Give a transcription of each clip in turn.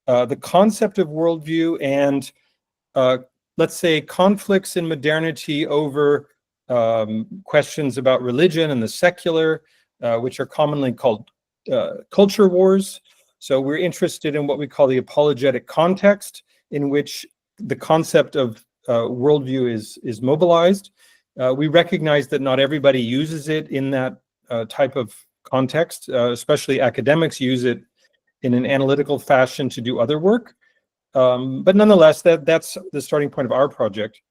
the concept of worldview and, let's say, conflicts in modernity over questions about religion and the secular, which are commonly called culture wars. So we're interested in what we call the apologetic context, in which the concept of worldview is mobilized. We recognize that not everybody uses it in that type of context, especially academics use it in an analytical fashion to do other work. But nonetheless, that's the starting point of our project.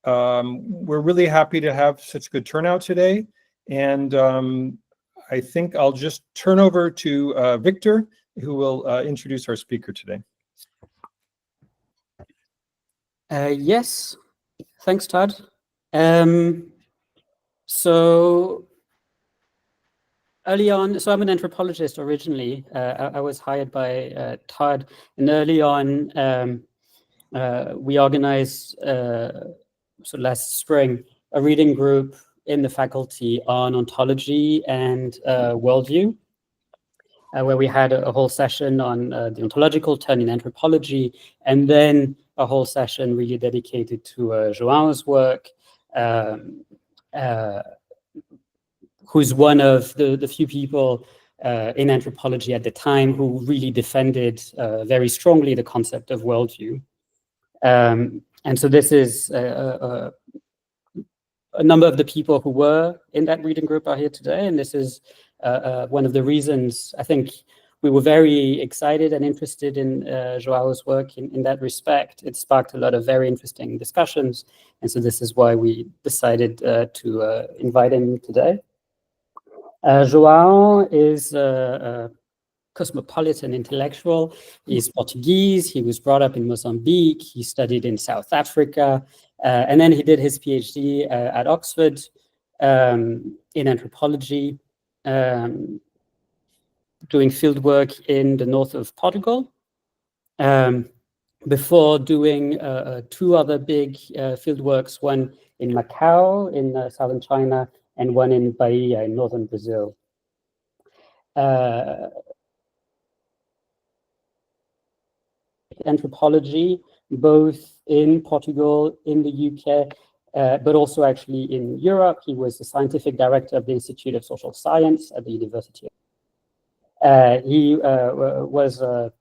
We're really happy to have such good turnout today. And I think I'll just turn over to Victor, who will introduce our speaker today. Yes, thanks, Todd. So early on, so I'm an anthropologist originally. I was hired by Todd, and early on, we organized, so last spring, a reading group in the faculty on ontology and worldview, where we had a whole session on the ontological turn in anthropology, and then a whole session really dedicated to João's work, who's one of the few people in anthropology at the time who really defended very strongly the concept of worldview. And so this is a number of the people who were in that reading group are here today, and this is one of the reasons I think we were very excited and interested in João's work in that respect. It sparked a lot of very interesting discussions, and so this is why we decided to invite him today. João is a cosmopolitan intellectual. He's Portuguese. He was brought up in Mozambique. He studied in South Africa. And then he did his PhD at Oxford in anthropology, doing fieldwork in the north of Portugal, before doing two other big fieldworks, one in Macau in southern China and one in Bahia in northern Brazil. Anthropology, both in Portugal, in the UK, but also actually in Europe. He was the scientific director of the Institute of Social Science at the University. He was a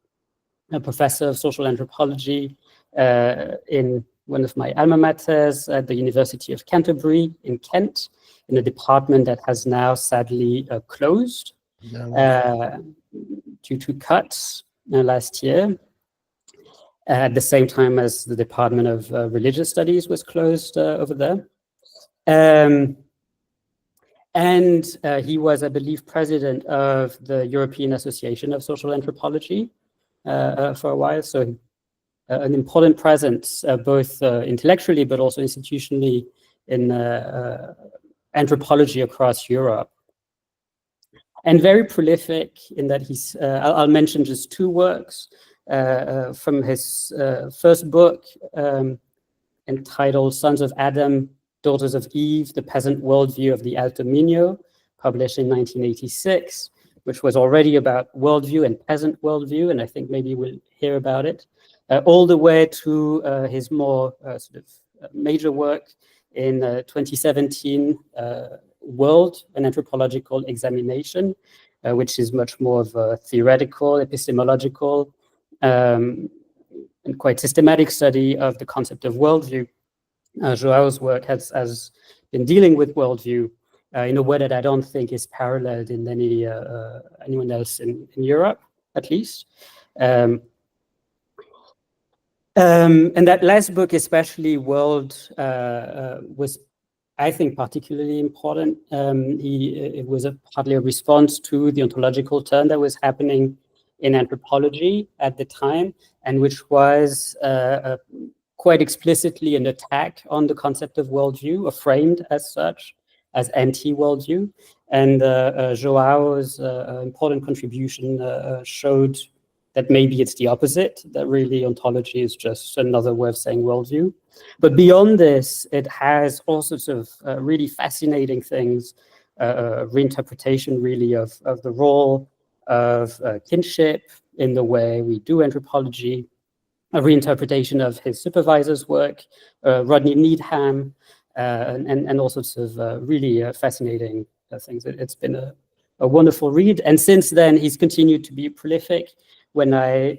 professor of social anthropology in one of my alma maters at the University of Canterbury in Kent, in a department that has now sadly closed due to cuts last year. At the same time as the Department of Religious Studies was closed over there. And he was, I believe, president of the European Association of Social Anthropology for a while. So an important presence, both intellectually, but also institutionally in anthropology across Europe. And very prolific in that he's, I'll mention just two works. From his first book entitled Sons of Adam, Daughters of Eve, The Peasant Worldview of the Alto Minho, published in 1986, which was already about worldview and peasant worldview, and I think maybe we'll hear about it, all the way to his more sort of major work in 2017, World, an Anthropological Examination, which is much more of a theoretical, epistemological, and quite systematic study of the concept of worldview. João's work has been dealing with worldview in a way that I don't think is paralleled in anyone else in Europe, at least. And that last book, especially World, was, I think, particularly important. It was partly a response to the ontological turn that was happening in anthropology at the time, and which was quite explicitly an attack on the concept of worldview, or framed as such, as anti-worldview. And João's important contribution showed that maybe it's the opposite, that really ontology is just another way of saying worldview. But beyond this, it has all sorts of really fascinating things, reinterpretation really of the role of kinship in the way we do anthropology, a reinterpretation of his supervisor's work, Rodney Needham, and all sorts of really fascinating things. It's been a wonderful read. And since then, he's continued to be prolific. When I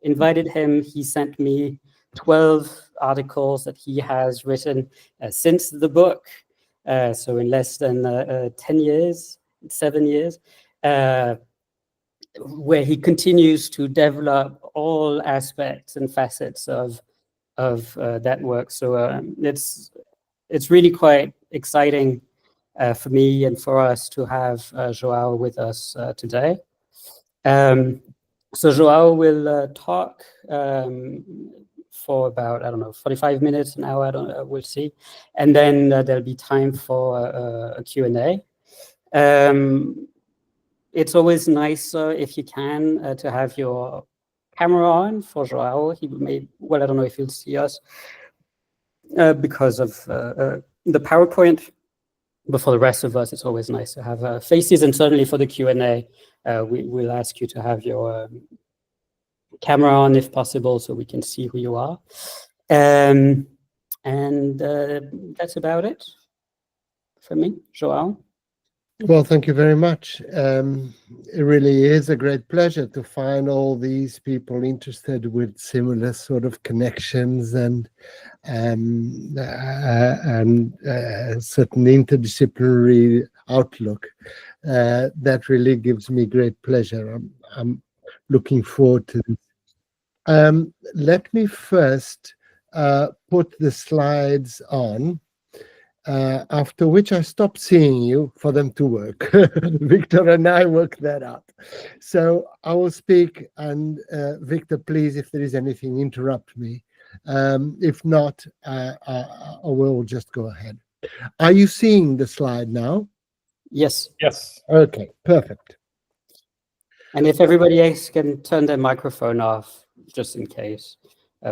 invited him, he sent me 12 articles that he has written since the book. So in less than 10 years, 7 years, where he continues to develop all aspects and facets of that work. So it's really quite exciting for me and for us to have João with us today. So João will talk for about, I don't know, 45 minutes, an hour, I don't know, we'll see. And then there'll be time for a Q&A. It's always nicer if you can to have your camera on for João. He may, well, I don't know if he'll see us because of the PowerPoint. But for the rest of us, it's always nice to have faces. And certainly for the Q&A, we'll ask you to have your camera on if possible so we can see who you are. And that's about it for me. João? Well, thank you very much. It really is a great pleasure to find all these people interested with similar sort of connections and certain interdisciplinary outlook. That really gives me great pleasure. I'm looking forward to this. Let me first put the slides on. After which I stop seeing you for them to work. Victor and I work that out. So I will speak, and Victor, please, if there is anything, interrupt me. If not, I will just go ahead. Are you seeing the slide now? Yes. Yes. Okay, perfect. And if everybody else can turn their microphone off, just in case.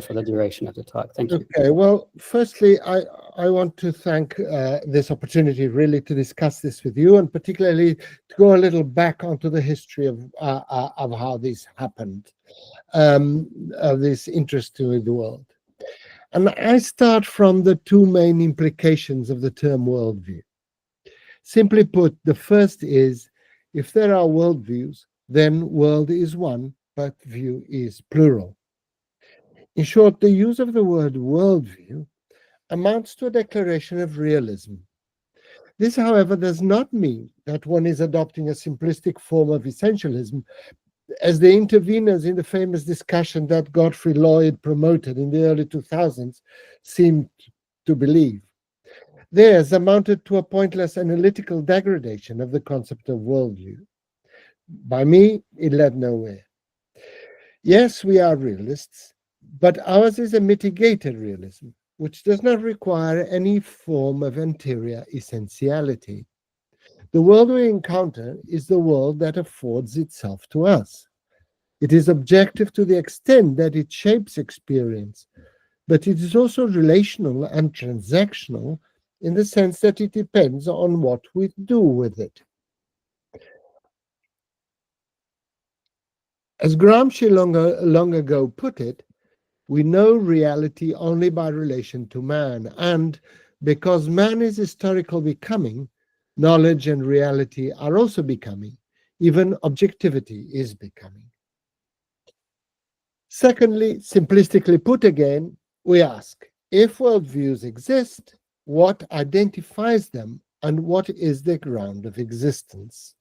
For the duration of the talk. Thank you. Okay, well, firstly, I want to thank this opportunity really to discuss this with you, and particularly to go a little back onto the history of how this happened, of this interest to the world. And I start from the two main implications of the term worldview. Simply put, the first is, if there are worldviews, then world is one, but view is plural. In short, the use of the word worldview amounts to a declaration of realism. This, however, does not mean that one is adopting a simplistic form of essentialism, as the interveners in the famous discussion that Godfrey Lloyd promoted in the early 2000s seemed to believe. Theirs amounted to a pointless analytical degradation of the concept of worldview. By me, it led nowhere. Yes, we are realists, but ours is a mitigated realism, which does not require any form of anterior essentiality. The world we encounter is the world that affords itself to us. It is objective to the extent that it shapes experience, but it is also relational and transactional in the sense that it depends on what we do with it. As Gramsci long ago put it, we know reality only by relation to man, and because man is historical becoming, knowledge and reality are also becoming. Even objectivity is becoming. Secondly, simplistically put again, we ask, if worldviews exist, what identifies them and what is the ground of existence?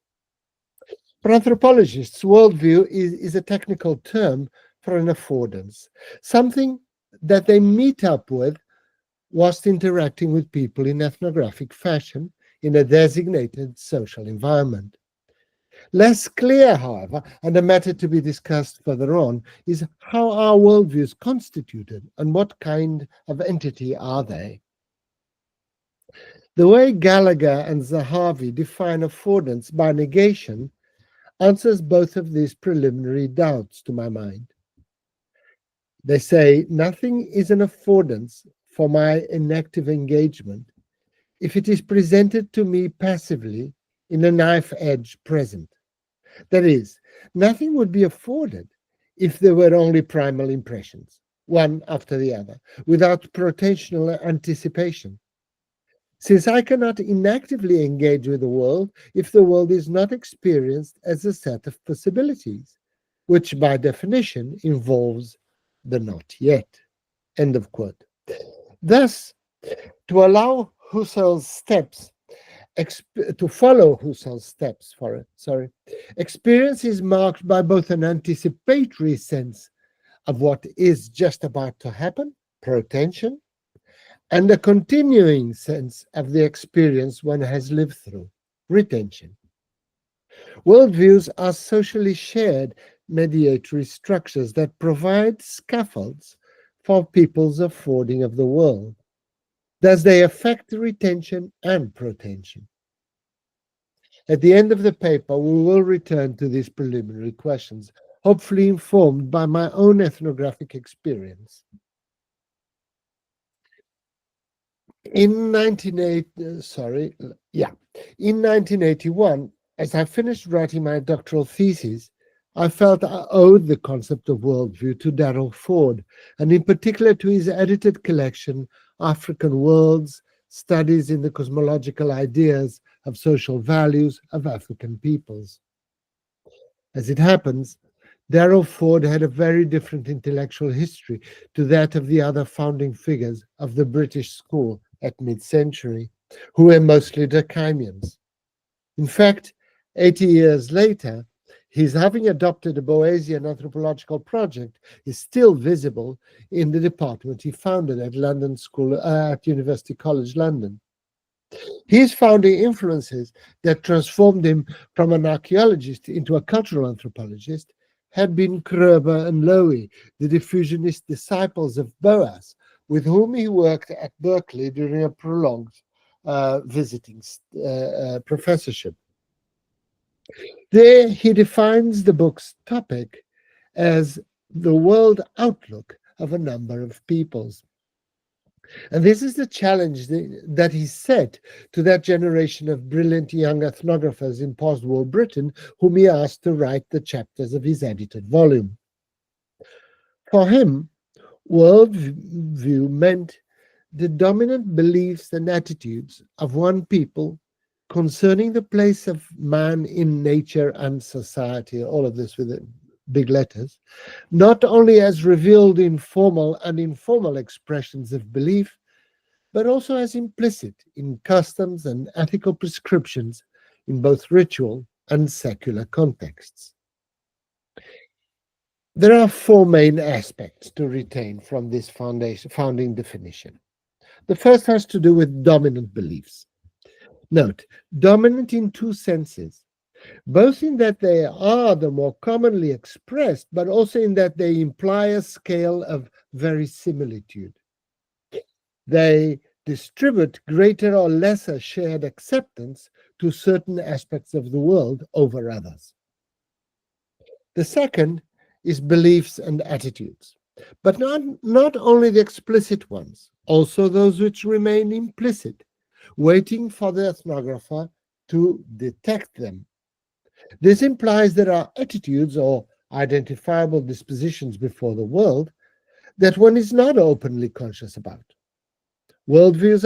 For anthropologists, worldview is a technical term for an affordance, something that they meet up with whilst interacting with people in ethnographic fashion in a designated social environment. Less clear, however, and a matter to be discussed further on, is how are worldviews constituted and what kind of entity are they? The way Gallagher and Zahavi define affordance by negation answers both of these preliminary doubts to my mind. They say nothing is an affordance for my inactive engagement if it is presented to me passively in a knife-edge present. That is, nothing would be afforded if there were only primal impressions, one after the other, without potential anticipation. Since I cannot inactively engage with the world if the world is not experienced as a set of possibilities, which by definition involves the not yet. End of quote. Thus, to allow Husserl's steps, to follow Husserl's steps, experience is marked by both an anticipatory sense of what is just about to happen, protension, and a continuing sense of the experience one has lived through, retention. Worldviews are socially shared mediatory structures that provide scaffolds for people's affording of the world. Thus, they affect retention and protension. At the end of the paper, we will return to these preliminary questions, hopefully informed by my own ethnographic experience. In 1981, as I finished writing my doctoral thesis, I felt I owed the concept of worldview to Darrell Ford, and in particular to his edited collection, African Worlds, Studies in the Cosmological Ideas of Social Values of African Peoples. As it happens, Darrell Ford had a very different intellectual history to that of the other founding figures of the British school at mid-century, who were mostly Durkheimians. In fact, 80 years later, his having adopted a Boasian anthropological project is still visible in the department he founded at London School at University College London. His founding influences that transformed him from an archaeologist into a cultural anthropologist had been Kroeber and Lowy, the diffusionist disciples of Boas, with whom he worked at Berkeley during a prolonged visiting professorship. There he defines the book's topic as the world outlook of a number of peoples. And this is the challenge that he set to that generation of brilliant young ethnographers in post-war Britain whom he asked to write the chapters of his edited volume. For him, worldview meant the dominant beliefs and attitudes of one people concerning the place of man in nature and society, all of this with big letters, not only as revealed in formal and informal expressions of belief, but also as implicit in customs and ethical prescriptions in both ritual and secular contexts. There are four main aspects to retain from this founding definition. The first has to do with dominant beliefs. Note, dominant in two senses, both in that they are the more commonly expressed, but also in that they imply a scale of verisimilitude. They distribute greater or lesser shared acceptance to certain aspects of the world over others. The second is beliefs and attitudes, but not only the explicit ones, also those which remain implicit, waiting for the ethnographer to detect them. This implies there are attitudes or identifiable dispositions before the world that one is not openly conscious about. Worldviews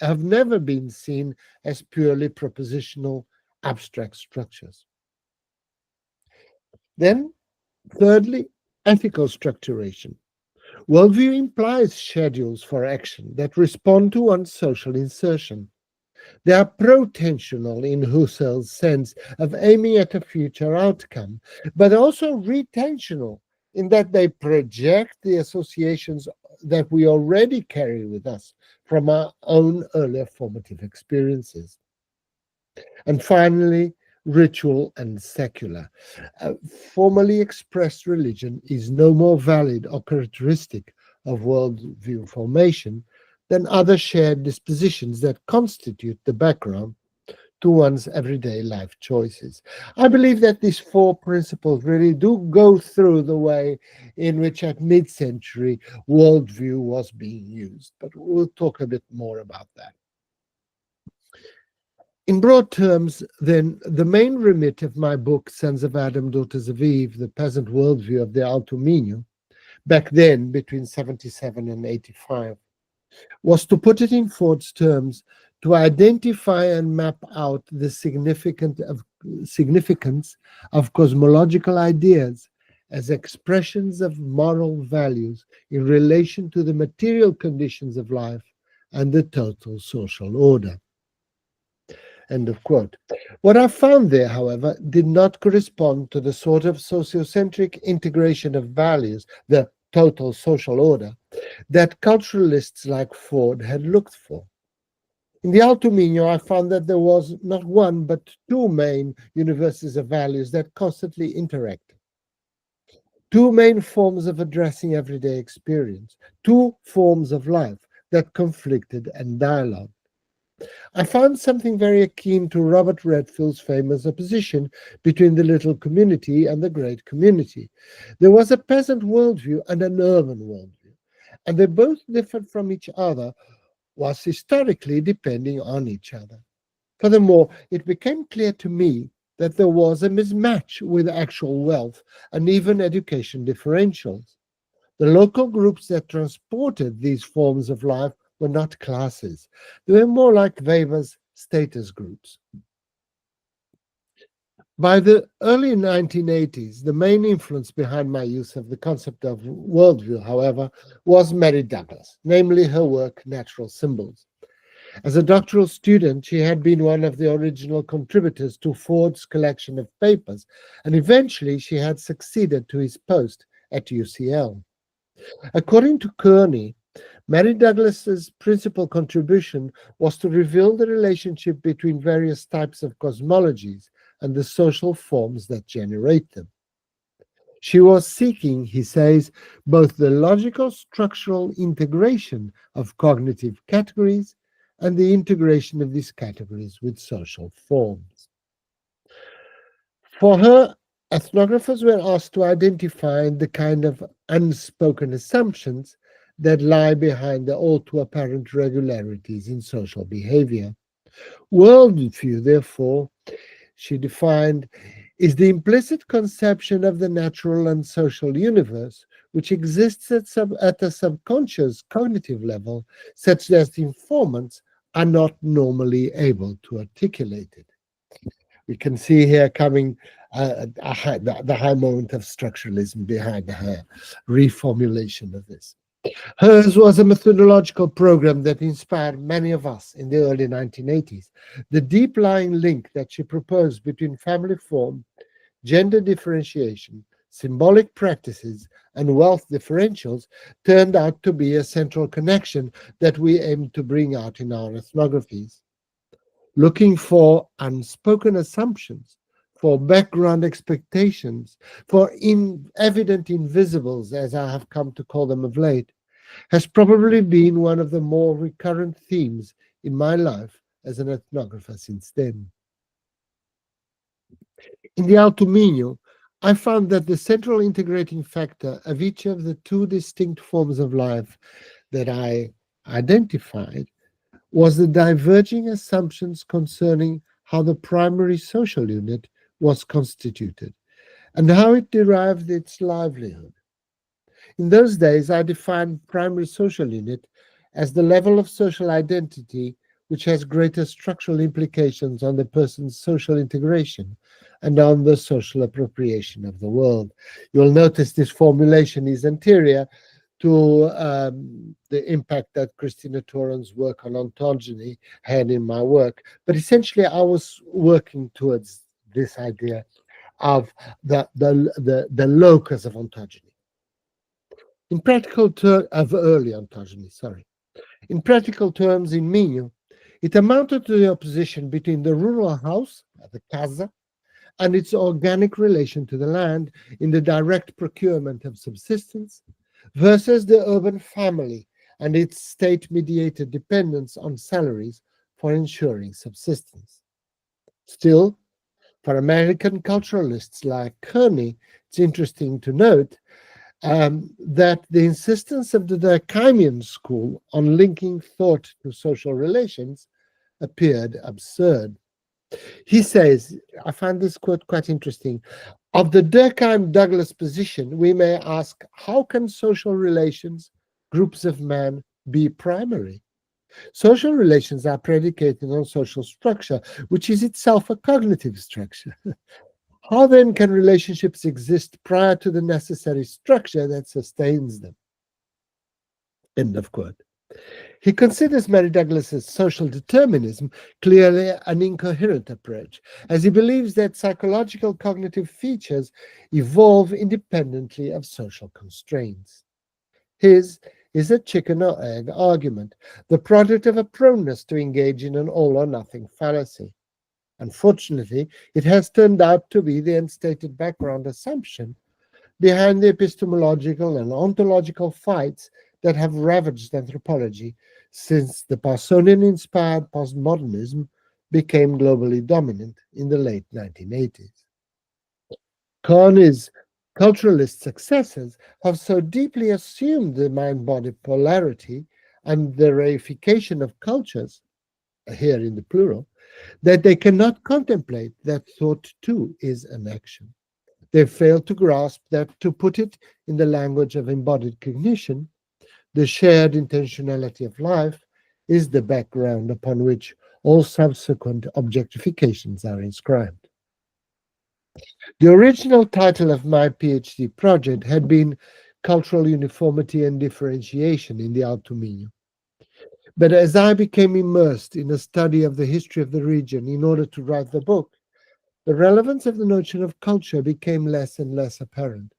have never been seen as purely propositional, abstract structures. Then, thirdly, ethical structuration. Worldview implies schedules for action that respond to one's social insertion. They are protensional in Husserl's sense of aiming at a future outcome, but also retensional in that they project the associations that we already carry with us from our own earlier formative experiences. And finally, ritual and secular. Formally expressed religion is no more valid or characteristic of worldview formation than other shared dispositions that constitute the background to one's everyday life choices. I believe that these four principles really do go through the way in which at mid-century worldview was being used, but we'll talk a bit more about that. In broad terms, then, the main remit of my book, Sons of Adam, Daughters of Eve, the peasant worldview of the Alto Minho, back then between 77 and 85, was to put it in Ford's terms, to identify and map out the significance of cosmological ideas as expressions of moral values in relation to the material conditions of life and the total social order. End of quote. What I found there, however, did not correspond to the sort of sociocentric integration of values, the total social order, that culturalists like Ford had looked for. In the Alto Minho, I found that there was not one but two main universes of values that constantly interacted. Two main forms of addressing everyday experience, two forms of life that conflicted and dialogued. I found something very akin to Robert Redfield's famous opposition between the little community and the great community. There was a peasant worldview and an urban worldview, and they both differed from each other, whilst historically depending on each other. Furthermore, it became clear to me that there was a mismatch with actual wealth and even education differentials. The local groups that transported these forms of life were not classes. They were more like Weber's status groups. By the early 1980s, the main influence behind my use of the concept of worldview, however, was Mary Douglas, namely her work Natural Symbols. As a doctoral student, she had been one of the original contributors to Ford's collection of papers, and eventually she had succeeded to his post at UCL. According to Kearney, Mary Douglas's principal contribution was to reveal the relationship between various types of cosmologies and the social forms that generate them. She was seeking, he says, both the logical structural integration of cognitive categories and the integration of these categories with social forms. For her, ethnographers were asked to identify the kind of unspoken assumptions that lie behind the all too apparent regularities in social behavior. Worldview, therefore, she defined, is the implicit conception of the natural and social universe which exists at a subconscious cognitive level, such that informants are not normally able to articulate it. We can see here coming the high moment of structuralism behind her reformulation of this. Hers was a methodological program that inspired many of us in the early 1980s. The deep-lying link that she proposed between family form, gender differentiation, symbolic practices, and wealth differentials turned out to be a central connection that we aimed to bring out in our ethnographies. Looking for unspoken assumptions, for background expectations, for evident invisibles, as I have come to call them of late, has probably been one of the more recurrent themes in my life as an ethnographer since then. In the Alto Minho, I found that the central integrating factor of each of the two distinct forms of life that I identified was the diverging assumptions concerning how the primary social unit was constituted and how it derived its livelihood. In those days, I defined primary social unit as the level of social identity which has greater structural implications on the person's social integration and on the social appropriation of the world. You'll notice this formulation is anterior to the impact that Christina Toran's work on ontogeny had in my work. But essentially, I was working towards this idea of the locus of ontogeny. In practical terms, of early ontogeny, sorry. In practical terms, in Minho, it amounted to the opposition between the rural house, the casa, and its organic relation to the land in the direct procurement of subsistence, versus the urban family and its state-mediated dependence on salaries for ensuring subsistence. Still, for American culturalists like Kearney, it's interesting to note that the insistence of the Durkheimian school on linking thought to social relations appeared absurd. He says, I find this quote quite interesting, of the Durkheim-Douglas position, we may ask, how can social relations, groups of men, be primary? Social relations are predicated on social structure, which is itself a cognitive structure. How then can relationships exist prior to the necessary structure that sustains them? End of quote. He considers Mary Douglas's social determinism clearly an incoherent approach, as he believes that psychological cognitive features evolve independently of social constraints. His is a chicken or egg argument, the product of a proneness to engage in an all or nothing fallacy. Unfortunately, it has turned out to be the unstated background assumption behind the epistemological and ontological fights that have ravaged anthropology since the Parsonian-inspired postmodernism became globally dominant in the late 1980s. Carney's culturalist successors have so deeply assumed the mind-body polarity and the reification of cultures, here in the plural, that they cannot contemplate that thought too is an action. They fail to grasp that, to put it in the language of embodied cognition, the shared intentionality of life is the background upon which all subsequent objectifications are inscribed. The original title of my PhD project had been Cultural Uniformity and Differentiation in the Alto Minho. But as I became immersed in a study of the history of the region in order to write the book, the relevance of the notion of culture became less and less apparent.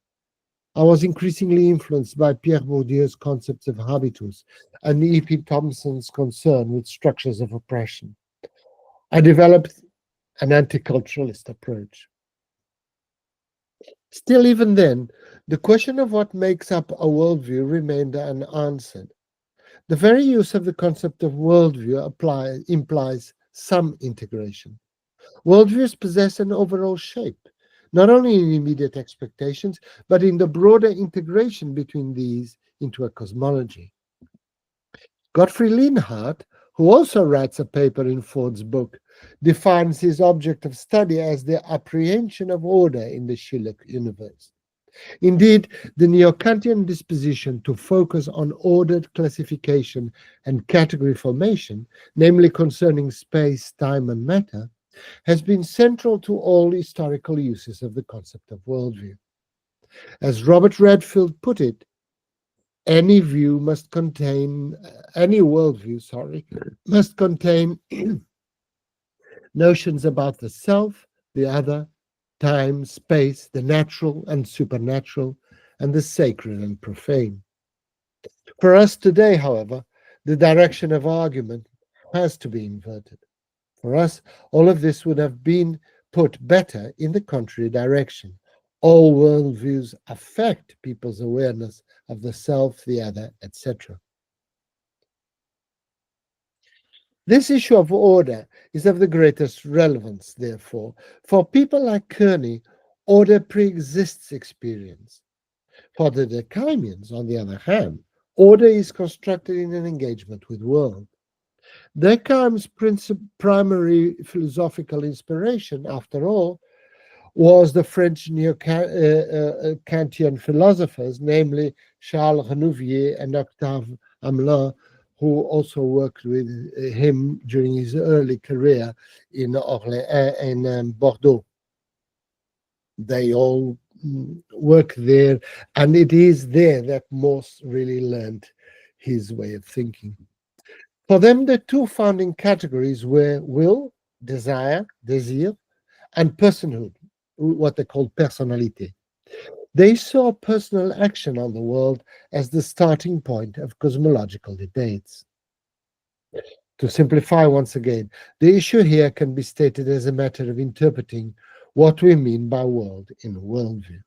I was increasingly influenced by Pierre Bourdieu's concepts of habitus and E.P. Thompson's concern with structures of oppression. I developed an anti-culturalist approach. Still, even then, the question of what makes up a worldview remained unanswered. The very use of the concept of worldview implies some integration. Worldviews possess an overall shape, not only in immediate expectations, but in the broader integration between these into a cosmology. Gottfried Lienhardt, who also writes a paper in Ford's book, defines his object of study as the apprehension of order in the Schiller universe. Indeed, the neo-Kantian disposition to focus on ordered classification and category formation, namely concerning space, time, and matter, has been central to all historical uses of the concept of worldview. As Robert Redfield put it, any worldview must contain notions about the self, the other, time, space, the natural and supernatural, and the sacred and profane. For us today, however, the direction of argument has to be inverted. For us, all of this would have been put better in the contrary direction. All worldviews affect people's awareness of the self, the other, etc. This issue of order is of the greatest relevance, therefore. For people like Kearney, order pre-exists experience. For the Durkheimians, on the other hand, order is constructed in an engagement with world. Durkheim's primary philosophical inspiration, after all, was the French neo-Kantian philosophers, namely Charles Renouvier and Octave Hamelin, who also worked with him during his early career in Bordeaux. They all work there, and it is there that Morse really learned his way of thinking. For them, the two founding categories were will, desire, désir, and personhood, what they called personnalité. They saw personal action on the world as the starting point of cosmological debates. To simplify once again, the issue here can be stated as a matter of interpreting what we mean by world in a worldview.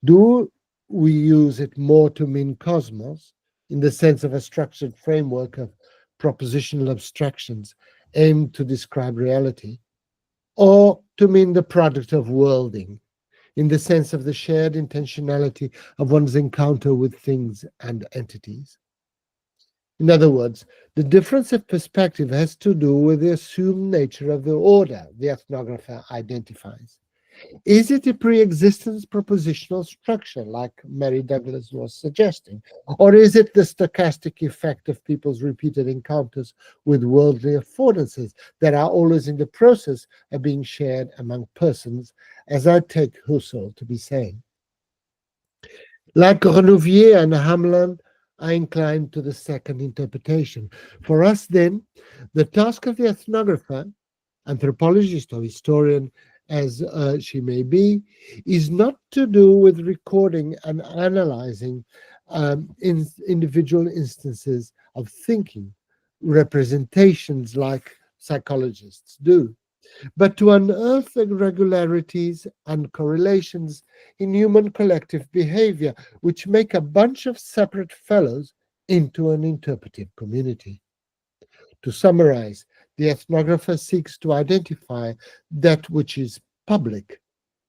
Do we use it more to mean cosmos, in the sense of a structured framework of propositional abstractions aimed to describe reality, or to mean the product of worlding, in the sense of the shared intentionality of one's encounter with things and entities? In other words, the difference of perspective has to do with the assumed nature of the order the ethnographer identifies. Is it a pre-existence propositional structure, like Mary Douglas was suggesting, or is it the stochastic effect of people's repeated encounters with worldly affordances that are always in the process of being shared among persons, as I take Husserl to be saying? Like Renouvier and Hamlin, I incline to the second interpretation. For us, then, the task of the ethnographer, anthropologist or historian as she may be, is not to do with recording and analyzing individual instances of thinking, representations like psychologists do, but to unearth irregularities and correlations in human collective behavior, which make a bunch of separate fellows into an interpretive community. To summarize, the ethnographer seeks to identify that which is public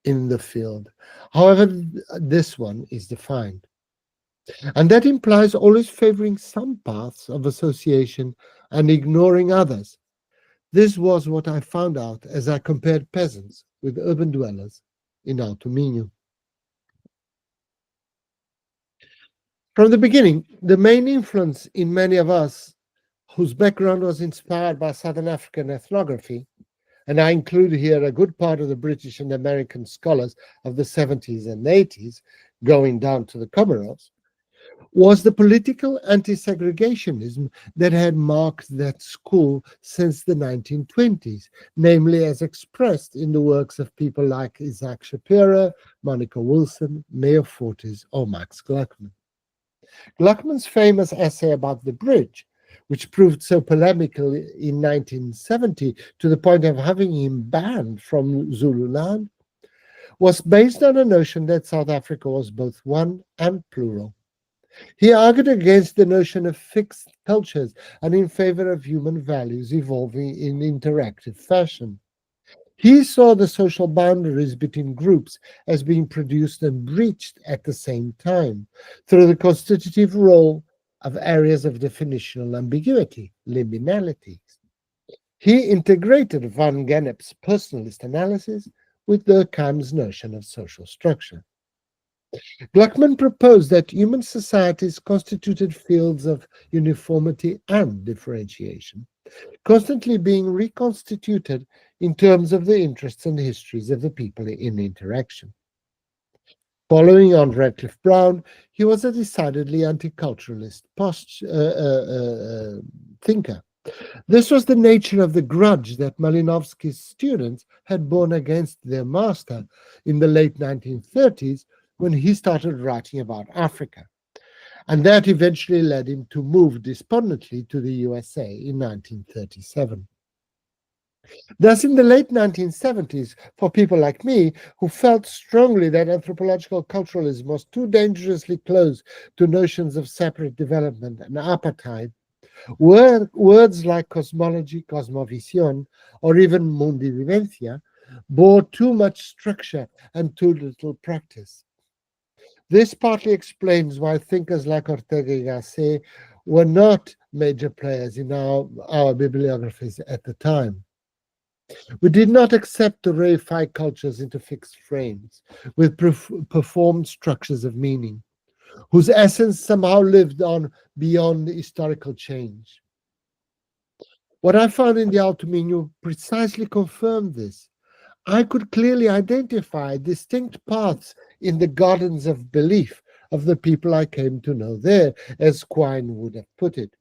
in the field, however this one is defined. And that implies always favoring some paths of association and ignoring others. This was what I found out as I compared peasants with urban dwellers in Alto Minho. From the beginning, the main influence in many of us whose background was inspired by Southern African ethnography, and I include here a good part of the British and American scholars of the 70s and 80s, going down to the Comoros, was the political anti-segregationism that had marked that school since the 1920s, namely as expressed in the works of people like Isaac Shapiro, Monica Wilson, Mayor Fortes, or Max Gluckman. Gluckman's famous essay about the bridge, which proved so polemical in 1970 to the point of having him banned from Zululand, was based on a notion that South Africa was both one and plural. He argued against the notion of fixed cultures and in favor of human values evolving in interactive fashion. He saw the social boundaries between groups as being produced and breached at the same time through the constitutive role of areas of definitional ambiguity, liminalities. He integrated Van Gennep's personalist analysis with Durkheim's notion of social structure. Gluckman proposed that human societies constituted fields of uniformity and differentiation, constantly being reconstituted in terms of the interests and histories of the people in interaction. Following on Radcliffe Brown, he was a decidedly anti-culturalist thinker. This was the nature of the grudge that Malinowski's students had borne against their master in the late 1930s when he started writing about Africa. And that eventually led him to move despondently to the USA in 1937. Thus, in the late 1970s, for people like me, who felt strongly that anthropological culturalism was too dangerously close to notions of separate development and apartheid, words like cosmology, cosmovision, or even mundi vivencia bore too much structure and too little practice. This partly explains why thinkers like Ortega y Gasset were not major players in our bibliographies at the time. We did not accept to reify cultures into fixed frames with performed structures of meaning, whose essence somehow lived on beyond historical change. What I found in the Alto Minho precisely confirmed this. I could clearly identify distinct paths in the gardens of belief of the people I came to know there, as Quine would have put it.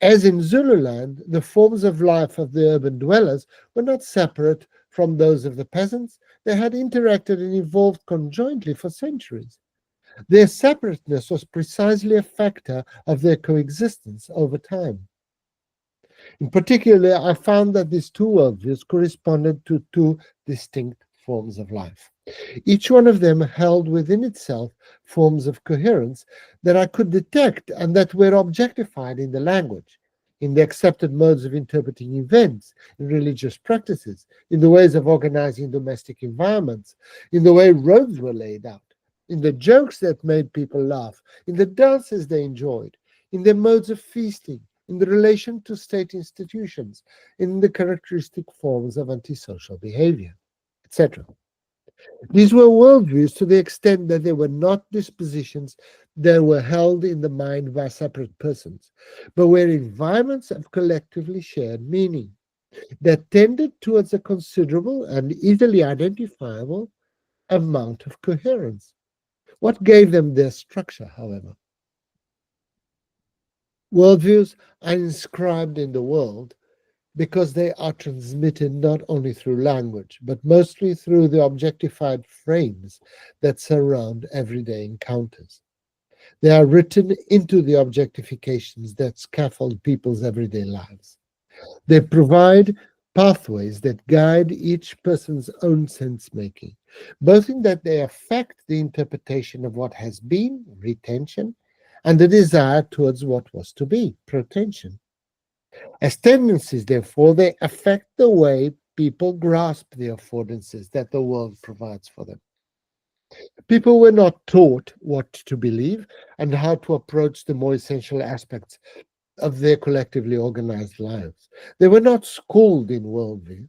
As in Zululand, the forms of life of the urban dwellers were not separate from those of the peasants. They had interacted and evolved conjointly for centuries. Their separateness was precisely a factor of their coexistence over time. In particular, I found that these two worldviews corresponded to two distinct forms of life. Each one of them held within itself forms of coherence that I could detect and that were objectified in the language, in the accepted modes of interpreting events, in religious practices, in the ways of organizing domestic environments, in the way roads were laid out, in the jokes that made people laugh, in the dances they enjoyed, in their modes of feasting, in the relation to state institutions, in the characteristic forms of antisocial behavior, etc. These were worldviews to the extent that they were not dispositions that were held in the mind by separate persons, but were environments of collectively shared meaning that tended towards a considerable and easily identifiable amount of coherence. What gave them their structure, however? Worldviews are inscribed in the world because they are transmitted not only through language, but mostly through the objectified frames that surround everyday encounters. They are written into the objectifications that scaffold people's everyday lives. They provide pathways that guide each person's own sense making, both in that they affect the interpretation of what has been, retention, and the desire towards what was to be, protension. As tendencies, therefore, they affect the way people grasp the affordances that the world provides for them. People were not taught what to believe and how to approach the more essential aspects of their collectively organized lives. They were not schooled in worldview.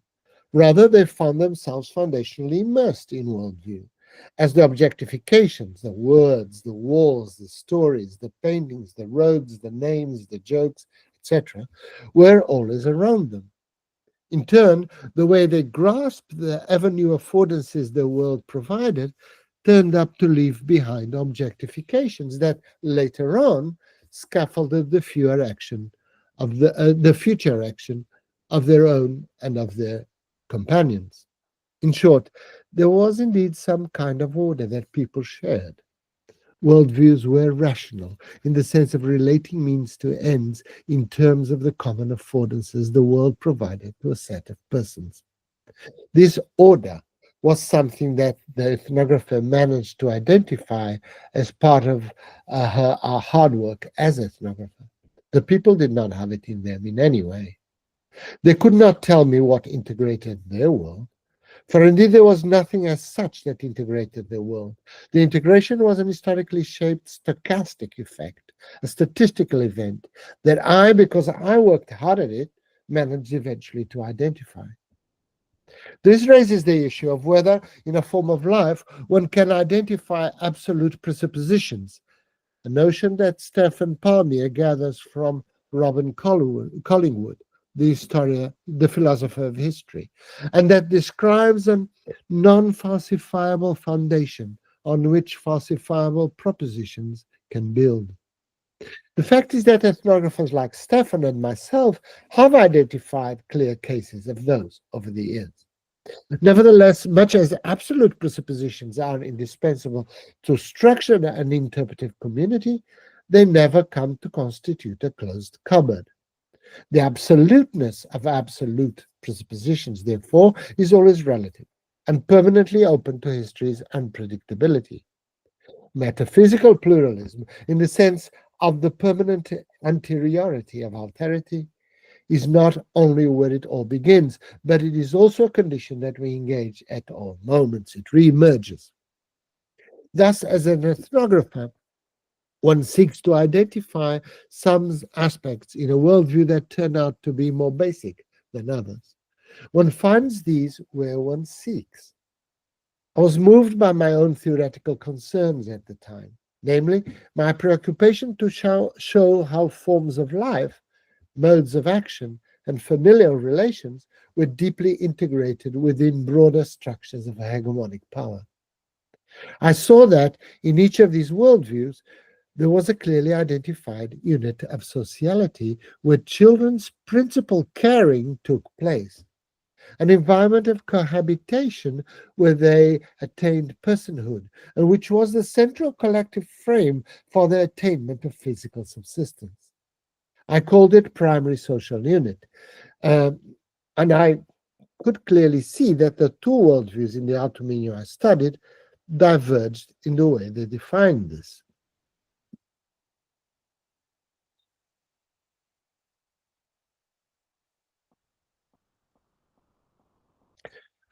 Rather, they found themselves foundationally immersed in worldview, as the objectifications, the words, the walls, the stories, the paintings, the roads, the names, the jokes, etc., were always around them. In turn, the way they grasped the ever new affordances the world provided turned up to leave behind objectifications that later on scaffolded the future action of their own and of their companions. In short, there was indeed some kind of order that people shared. Worldviews were rational in the sense of relating means to ends in terms of the common affordances the world provided to a set of persons. This order was something that the ethnographer managed to identify as part of her hard work as ethnographer. The people did not have it in them in any way. They could not tell me what integrated their world, for indeed there was nothing as such that integrated their world. The integration was an historically shaped stochastic effect, a statistical event that I, because I worked hard at it, managed eventually to identify. This raises the issue of whether, in a form of life, one can identify absolute presuppositions, a notion that Stephen Palmier gathers from Robin Collingwood, the philosopher of history, and that describes a non-falsifiable foundation on which falsifiable propositions can build. The fact is that ethnographers like Stephen and myself have identified clear cases of those over the years. Nevertheless, much as absolute presuppositions are indispensable to structure an interpretive community, they never come to constitute a closed cupboard. The absoluteness of absolute presuppositions, therefore, is always relative and permanently open to history's unpredictability. Metaphysical pluralism, in the sense of the permanent anteriority of alterity, is not only where it all begins, but it is also a condition that we engage at all moments. It re-emerges. Thus, as an ethnographer, one seeks to identify some aspects in a worldview that turn out to be more basic than others. One finds these where one seeks. I was moved by my own theoretical concerns at the time, namely my preoccupation to show how forms of life, modes of action, and familial relations were deeply integrated within broader structures of hegemonic power. I saw that in each of these worldviews, there was a clearly identified unit of sociality where children's principal caring took place, an environment of cohabitation where they attained personhood, and which was the central collective frame for the attainment of physical subsistence. I called it primary social unit, and I could clearly see that the two worldviews in the Alto Minho I studied diverged in the way they defined this.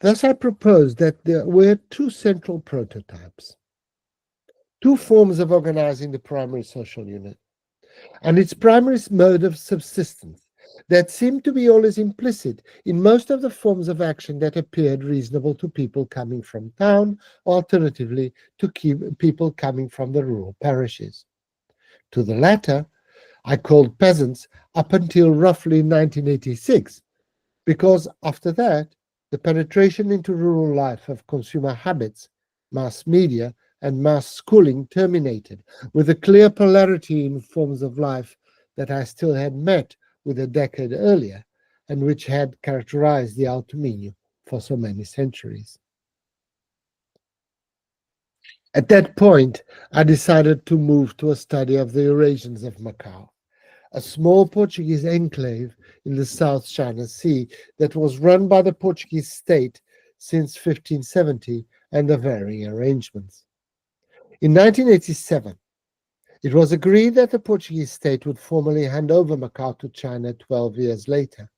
Thus, I proposed that there were two central prototypes, two forms of organizing the primary social unit. and its primary mode of subsistence that seemed to be always implicit in most of the forms of action that appeared reasonable to people coming from town, or alternatively to people coming from the rural parishes. To the latter, I called peasants up until roughly 1986, because after that, the penetration into rural life of consumer habits, mass media, and mass schooling terminated, with a clear polarity in forms of life that I still had met with a decade earlier, and which had characterized the Alto Minho for so many centuries. At that point, I decided to move to a study of the Eurasians of Macau, a small Portuguese enclave in the South China Sea that was run by the Portuguese state since 1570 under varying arrangements. In 1987, it was agreed that the Portuguese state would formally hand over Macau to China 12 years later.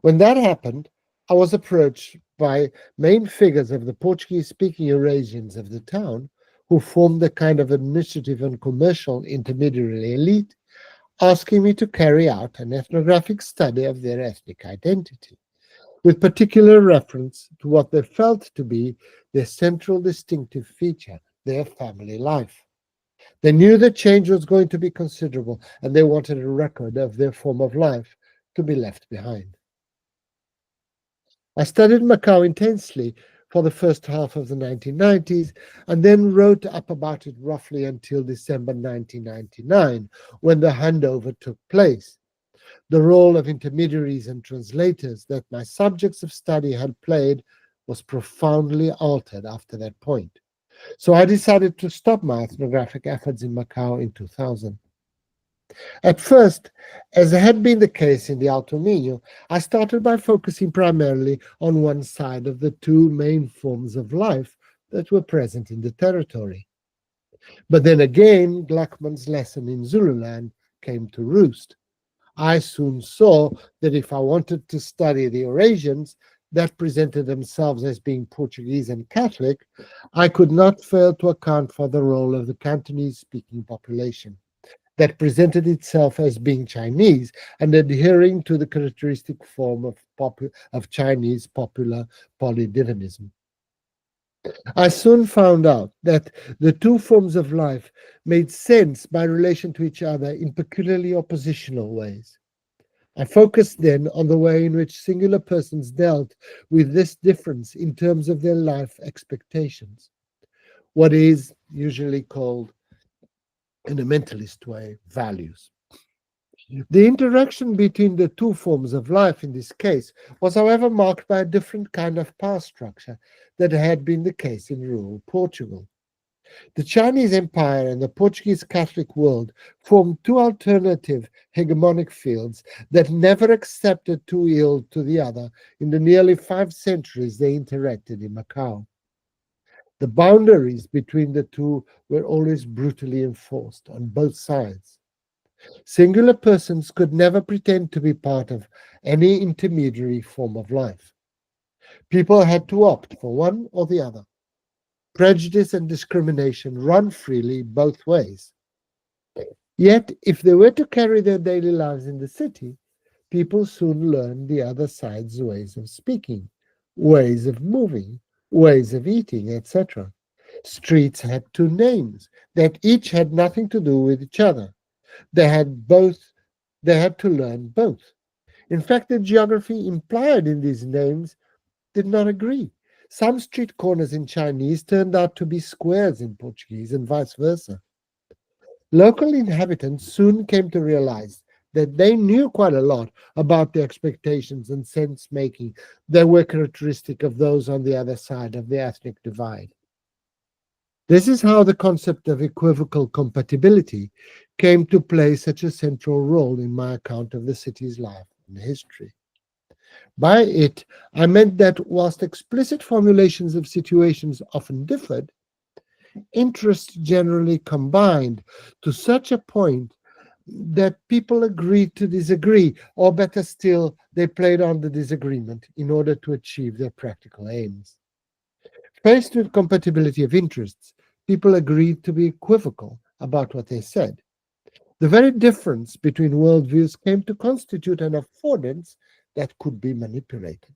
When that happened, I was approached by main figures of the Portuguese-speaking Eurasians of the town, who formed a kind of administrative and commercial intermediary elite, asking me to carry out an ethnographic study of their ethnic identity, with particular reference to what they felt to be their central distinctive feature, their family life. They knew that change was going to be considerable, and they wanted a record of their form of life to be left behind. I studied Macau intensely for the first half of the 1990s, and then wrote up about it roughly until December 1999, when the handover took place. The role of intermediaries and translators that my subjects of study had played was profoundly altered after that point. So I decided to stop my ethnographic efforts in Macau in 2000. At first, as had been the case in the Alto Minho, I started by focusing primarily on one side of the two main forms of life that were present in the territory. But then again, Gluckman's lesson in Zululand came to roost. I soon saw that if I wanted to study the Eurasians that presented themselves as being Portuguese and Catholic, I could not fail to account for the role of the Cantonese-speaking population that presented itself as being Chinese and adhering to the characteristic form of Chinese popular polydynamism. I soon found out that the two forms of life made sense by relation to each other in peculiarly oppositional ways. I focused then on the way in which singular persons dealt with this difference in terms of their life expectations, what is usually called, in a mentalist way, values. The interaction between the two forms of life in this case was, however, marked by a different kind of power structure that had been the case in rural Portugal. The Chinese Empire and the Portuguese Catholic world formed two alternative hegemonic fields that never accepted too ill to the other in the nearly 5 centuries they interacted in Macau. The boundaries between the two were always brutally enforced on both sides. Singular persons could never pretend to be part of any intermediary form of life. People had to opt for one or the other. Prejudice and discrimination run freely both ways. Yet, if they were to carry their daily lives in the city, people soon learned the other side's ways of speaking, ways of moving, ways of eating, etc. Streets had two names that each had nothing to do with each other. They had to learn both. In fact, the geography implied in these names did not agree. Some street corners in Chinese turned out to be squares in Portuguese and vice versa. Local inhabitants soon came to realize that they knew quite a lot about the expectations and sense-making that were characteristic of those on the other side of the ethnic divide. This is how the concept of equivocal compatibility came to play such a central role in my account of the city's life and history. By it, I meant that whilst explicit formulations of situations often differed, interests generally combined to such a point that people agreed to disagree, or better still, they played on the disagreement in order to achieve their practical aims. Faced with compatibility of interests, people agreed to be equivocal about what they said. The very difference between worldviews came to constitute an affordance that could be manipulated.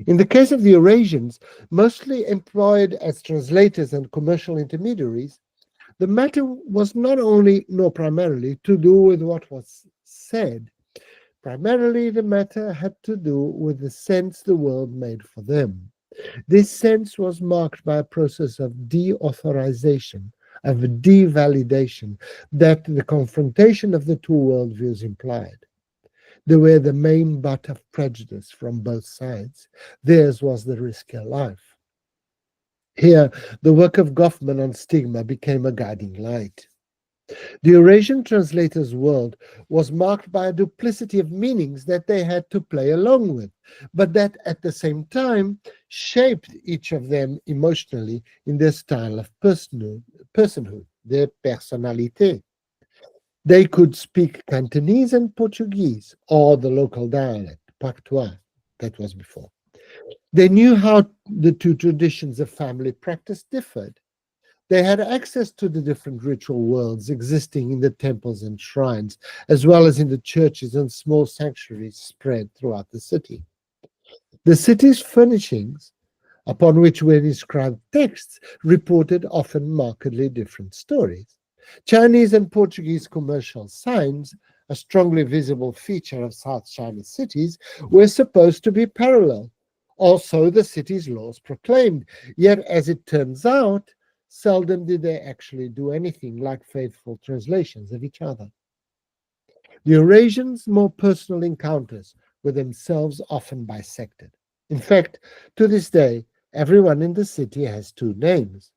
In the case of the Eurasians, mostly employed as translators and commercial intermediaries, the matter was not only nor primarily to do with what was said. Primarily, the matter had to do with the sense the world made for them. This sense was marked by a process of deauthorization, of devalidation, that the confrontation of the two worldviews implied. They were the main butt of prejudice from both sides. Theirs was the riskier life. Here, the work of Goffman on stigma became a guiding light. The Eurasian translators' world was marked by a duplicity of meanings that they had to play along with, but that at the same time shaped each of them emotionally in their style of personhood, their personnalité. They could speak Cantonese and Portuguese, or the local dialect, Patois, that was before. They knew how the two traditions of family practice differed. They had access to the different ritual worlds existing in the temples and shrines, as well as in the churches and small sanctuaries spread throughout the city. The city's furnishings, upon which were inscribed texts, reported often markedly different stories. Chinese and Portuguese commercial signs, a strongly visible feature of South China cities, were supposed to be parallel. Also, the city's laws proclaimed, yet as it turns out, seldom did they actually do anything like faithful translations of each other. The Eurasians' more personal encounters were themselves often bisected. In fact, to this day, everyone in the city has two names.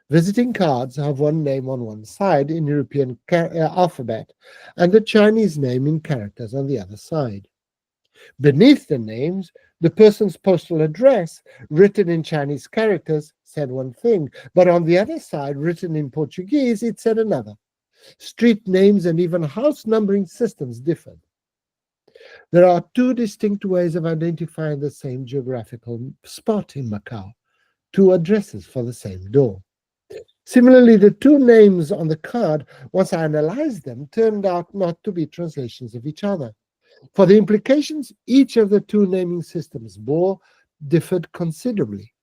Visiting cards have one name on one side in European alphabet and the Chinese name in characters on the other side. Beneath the names, the person's postal address, written in Chinese characters, said one thing, but on the other side, written in Portuguese, it said another. Street names and even house numbering systems differed. There are two distinct ways of identifying the same geographical spot in Macau, two addresses for the same door. Similarly, the two names on the card, once I analyzed them, turned out not to be translations of each other. For the implications each of the two naming systems bore differed considerably.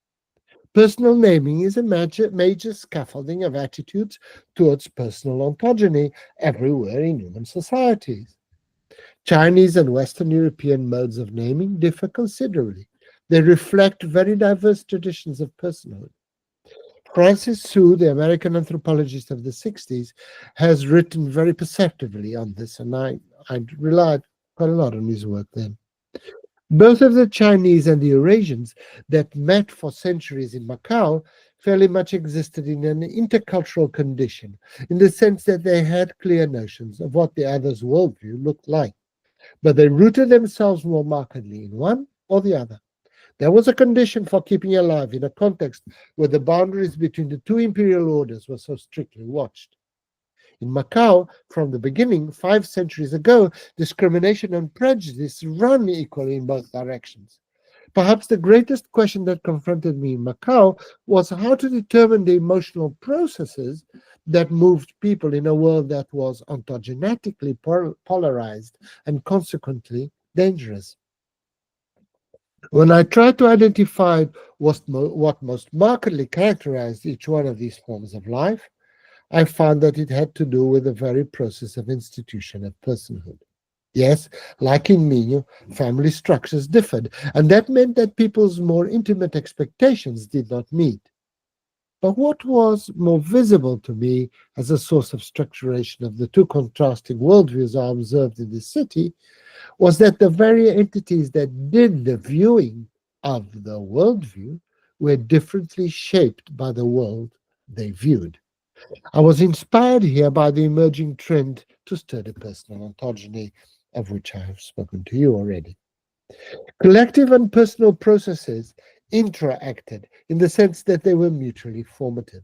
Personal naming is a major scaffolding of attitudes towards personal ontogeny everywhere in human societies. Chinese and Western European modes of naming differ considerably. They reflect very diverse traditions of personhood. Francis Su, the American anthropologist of the 60s, has written very perceptively on this, and I relied quite a lot on his work then. Both of the Chinese and the Eurasians that met for centuries in Macau fairly much existed in an intercultural condition, in the sense that they had clear notions of what the other's worldview looked like, but they rooted themselves more markedly in one or the other. There was a condition for keeping alive in a context where the boundaries between the two imperial orders were so strictly watched. In Macau, from the beginning, 5 centuries ago, discrimination and prejudice run equally in both directions. Perhaps the greatest question that confronted me in Macau was how to determine the emotional processes that moved people in a world that was ontogenetically polarized and consequently dangerous. When I tried to identify what most markedly characterized each one of these forms of life, I found that it had to do with the very process of institution of personhood. Yes, like in Minu, family structures differed, and that meant that people's more intimate expectations did not meet. But what was more visible to me as a source of structuration of the two contrasting worldviews I observed in the city was that the very entities that did the viewing of the worldview were differently shaped by the world they viewed. I was inspired here by the emerging trend to study personal ontogeny, of which I have spoken to you already. Collective and personal processes interacted in the sense that they were mutually formative.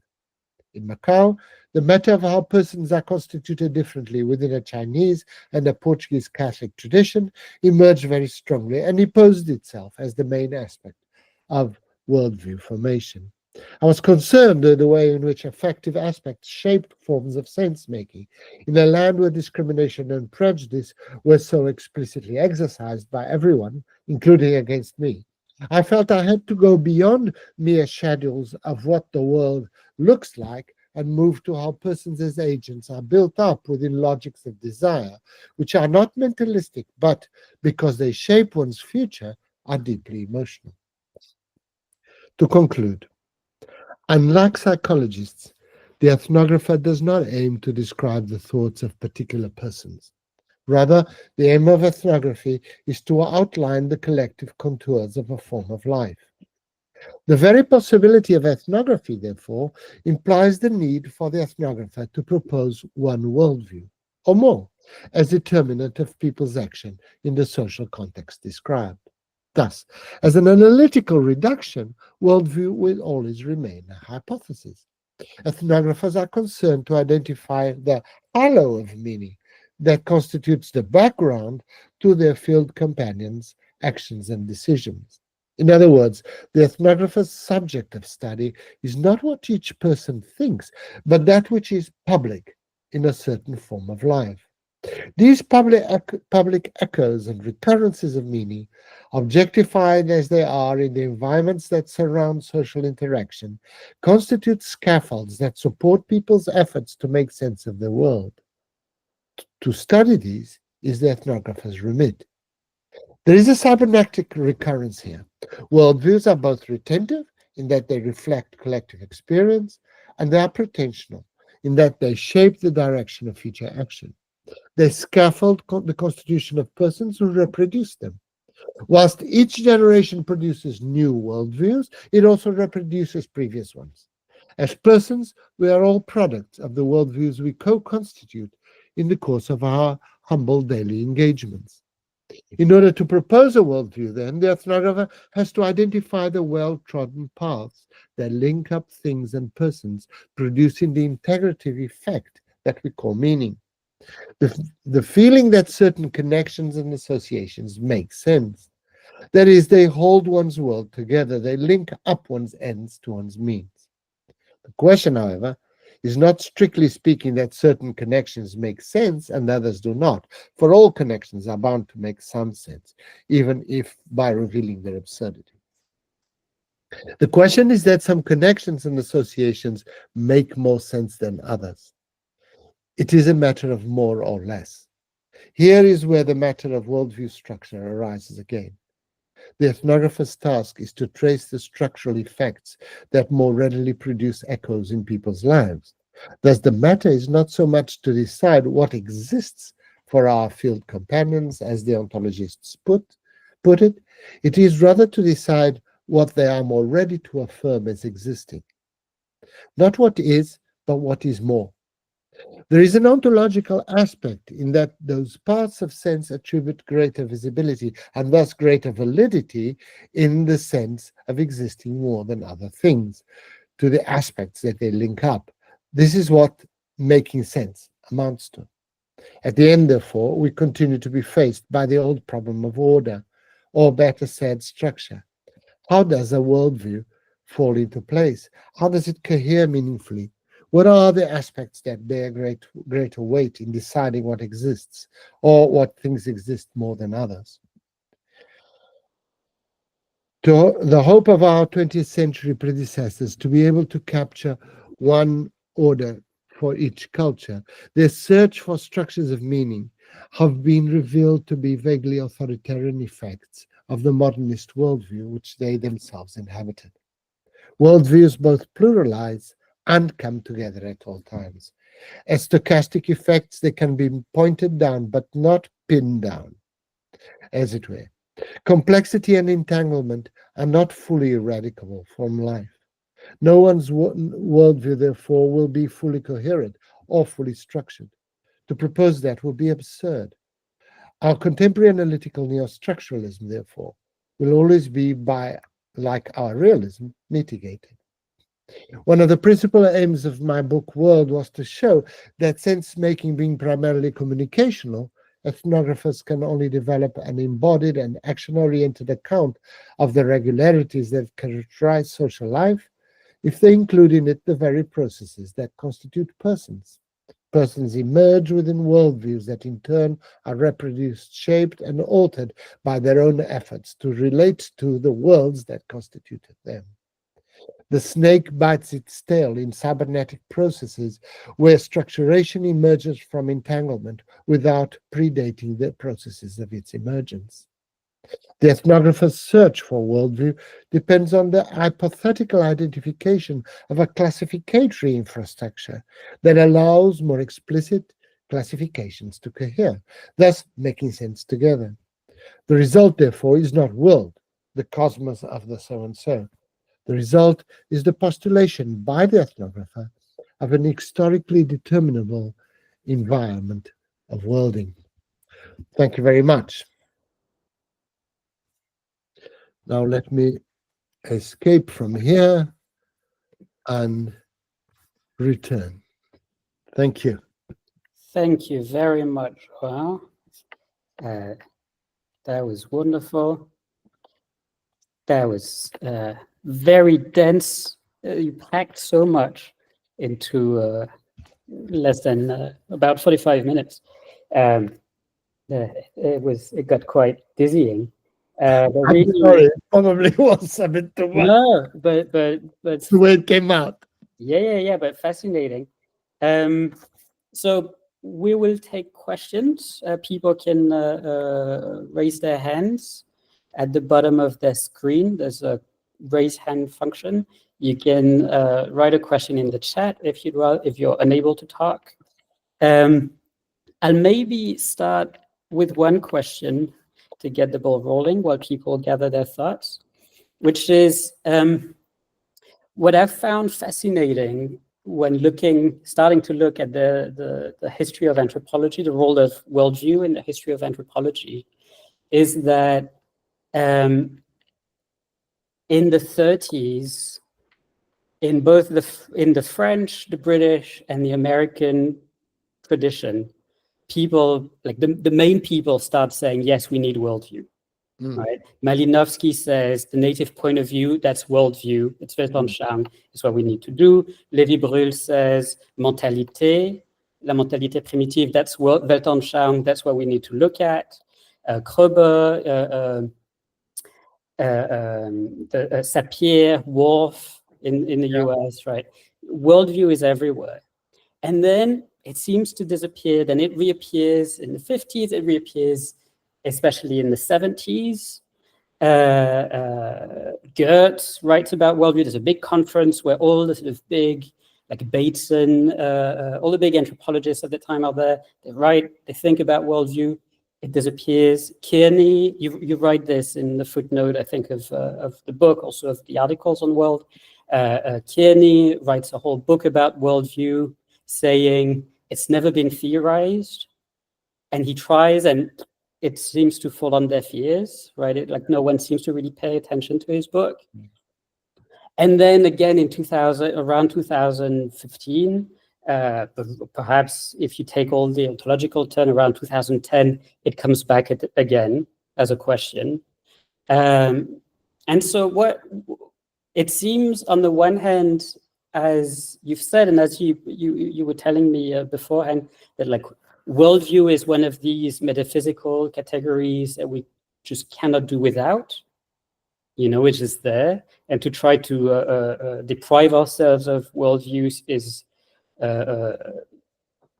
In Macau, the matter of how persons are constituted differently within a Chinese and a Portuguese Catholic tradition emerged very strongly and imposed itself as the main aspect of worldview formation. I was concerned with the way in which affective aspects shaped forms of sense-making in a land where discrimination and prejudice were so explicitly exercised by everyone, including against me. I felt I had to go beyond mere schedules of what the world looks like and move to how persons as agents are built up within logics of desire, which are not mentalistic, but because they shape one's future, are deeply emotional. To conclude, unlike psychologists, the ethnographer does not aim to describe the thoughts of particular persons. Rather, the aim of ethnography is to outline the collective contours of a form of life. The very possibility of ethnography, therefore, implies the need for the ethnographer to propose one worldview, or more, as determinant of people's action in the social context described. Thus, as an analytical reduction, worldview will always remain a hypothesis. Ethnographers are concerned to identify the halo of meaning that constitutes the background to their field companions' actions and decisions. In other words, the ethnographer's subject of study is not what each person thinks, but that which is public in a certain form of life. These public echoes and recurrences of meaning, objectified as they are in the environments that surround social interaction, constitute scaffolds that support people's efforts to make sense of the world. To study these is the ethnographer's remit. There is a cybernetic recurrence here. Worldviews are both retentive, in that they reflect collective experience, and they are pretensional, in that they shape the direction of future action. They scaffold the constitution of persons who reproduce them. Whilst each generation produces new worldviews, it also reproduces previous ones. As persons, we are all products of the worldviews we co-constitute in the course of our humble daily engagements. In order to propose a worldview, then, the ethnographer has to identify the well-trodden paths that link up things and persons, producing the integrative effect that we call meaning. The feeling that certain connections and associations make sense. That is, they hold one's world together, they link up one's ends to one's means. The question, however, is not strictly speaking that certain connections make sense and others do not, for all connections are bound to make some sense, even if by revealing their absurdity. The question is that some connections and associations make more sense than others. It is a matter of more or less. Here is where the matter of worldview structure arises again. The ethnographer's task is to trace the structural effects that more readily produce echoes in people's lives. Thus, the matter is not so much to decide what exists for our field companions, as the ontologists put it. It is rather to decide what they are more ready to affirm as existing. Not what is, but what is more. There is an ontological aspect in that those parts of sense attribute greater visibility and thus greater validity in the sense of existing more than other things, to the aspects that they link up. This is what making sense amounts to. At the end, therefore, we continue to be faced by the old problem of order, or better said, structure. How does a worldview fall into place? How does it cohere meaningfully? What are the aspects that bear greater weight in deciding what exists, or what things exist more than others? To the hope of our 20th century predecessors to be able to capture one order for each culture, their search for structures of meaning have been revealed to be vaguely authoritarian effects of the modernist worldview which they themselves inhabited. Worldviews both pluralize and come together at all times. As stochastic effects, they can be pointed down, but not pinned down, as it were. Complexity and entanglement are not fully eradicable from life. No one's worldview, therefore, will be fully coherent or fully structured. To propose that will be absurd. Our contemporary analytical neo-structuralism, therefore, will always be, like our realism, mitigated. One of the principal aims of my book World was to show that sense-making being primarily communicational, ethnographers can only develop an embodied and action-oriented account of the regularities that characterize social life if they include in it the very processes that constitute persons. Persons emerge within worldviews that in turn are reproduced, shaped, and altered by their own efforts to relate to the worlds that constituted them. The snake bites its tail in cybernetic processes where structuration emerges from entanglement without predating the processes of its emergence. The ethnographer's search for worldview depends on the hypothetical identification of a classificatory infrastructure that allows more explicit classifications to cohere, thus making sense together. The result, therefore, is not world, the cosmos of the so-and-so. The result is the postulation by the ethnographer of an historically determinable environment of worlding. Thank you very much. Now let me escape from here and return. Thank you. Thank you very much. Wow. That was wonderful. That was very dense. You packed so much into less than about 45 minutes. It got quite dizzying. I'm sorry, it probably was a bit too much. No, but It's the way it came out. Yeah, but fascinating. So we will take questions. People can raise their hands at the bottom of the screen. There's a raise hand function. You can write a question in the chat if you're unable to talk. I'll maybe start with one question to get the ball rolling while people gather their thoughts, which is what I've found fascinating when starting to look at the history of anthropology, the role of worldview in the history of anthropology, is that in the 30s, in both the French, the British, and the American tradition, people, like the main people, start saying, yes, we need worldview. Right? Malinowski says the native point of view, that's worldview. It's Weltanschauung, it's what we need to do. Lévi-Brühl says mentalité, la mentalité primitive, that's Weltanschauung, that's what we need to look at. Kroeber, Sapir, Worf in the US, right? Worldview is everywhere. And then it seems to disappear, then it reappears in the 50s, it reappears especially in the 70s. Goethe writes about worldview. There's a big conference where all the sort of big, like Bateson, all the big anthropologists at the time are there. They write, they think about worldview. It disappears. Kearney, you write this in the footnote, I think, of the book, also of the articles on world. Kearney writes a whole book about worldview, saying it's never been theorized. And he tries, and it seems to fall on deaf ears, right? Like no one seems to really pay attention to his book. And then again in around 2015, perhaps if you take all the ontological turn around 2010, it comes back again as a question. And so what it seems on the one hand, as you've said, and as you were telling me beforehand, that like worldview is one of these metaphysical categories that we just cannot do without, which is there. And to try to deprive ourselves of worldviews is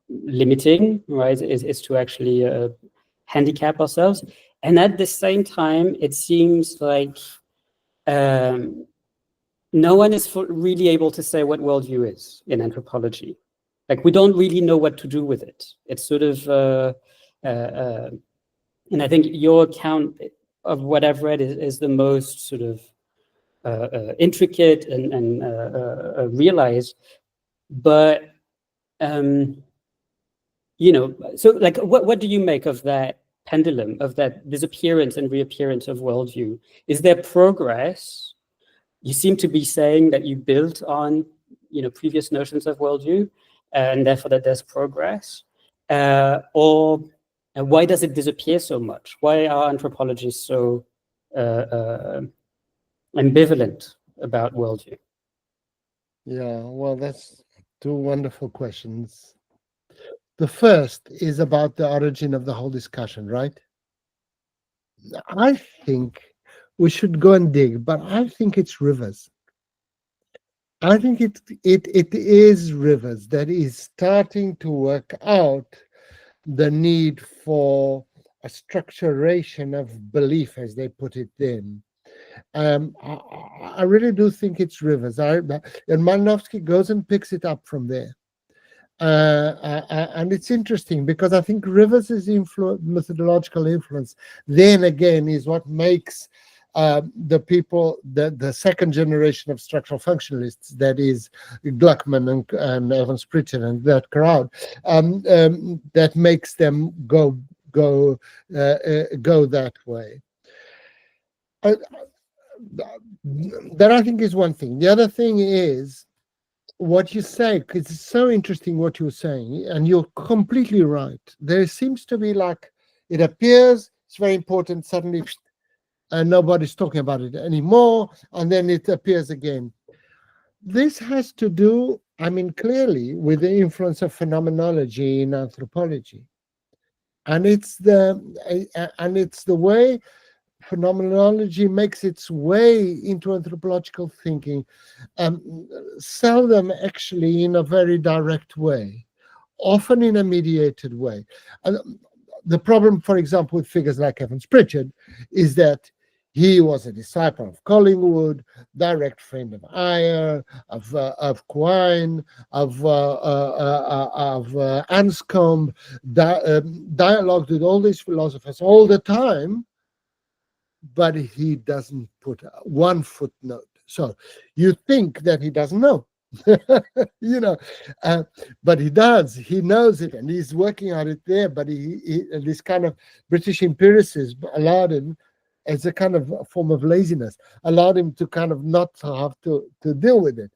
limiting, right? Is to actually handicap ourselves. And at the same time, it seems like no one is really able to say what worldview is in anthropology. Like we don't really know what to do with it. It's sort of, and I think your account of what I've read is the most sort of intricate and realized. But so like what do you make of that pendulum, of that disappearance and reappearance of worldview? Is there progress? You seem to be saying that you built on previous notions of worldview, and therefore that there's progress, or why does it disappear so much? Why are anthropologists so ambivalent about worldview? Yeah, well, that's two wonderful questions. The first is about the origin of the whole discussion, right? I think we should go and dig, but I think it's rivers. I think it is rivers that is starting to work out the need for a structuration of belief, as they put it then. I really do think it's rivers. And Malinowski goes and picks it up from there. And it's interesting because I think Rivers' methodological influence then again is what makes the people, the second generation of structural functionalists, that is Gluckman and Evans Pritchard and that crowd, that makes them go that way. That I think is one thing. The other thing is what you say, because it's so interesting what you're saying, and you're completely right. There seems to be like, it appears, it's very important, suddenly, and nobody's talking about it anymore, and then it appears again. This has to do, I mean, clearly with the influence of phenomenology in anthropology. And it's the way phenomenology makes its way into anthropological thinking, seldom actually in a very direct way, often in a mediated way. And the problem, for example, with figures like Evans Pritchard is that he was a disciple of Collingwood, direct friend of Ayer, of Quine, of Anscombe, dialogued with all these philosophers all the time, but he doesn't put one footnote. So you think that he doesn't know, but he does. He knows it, and he's working on it there. But this kind of British empiricism allowed him, as a kind of form of laziness, allowed him to kind of not have to deal with it.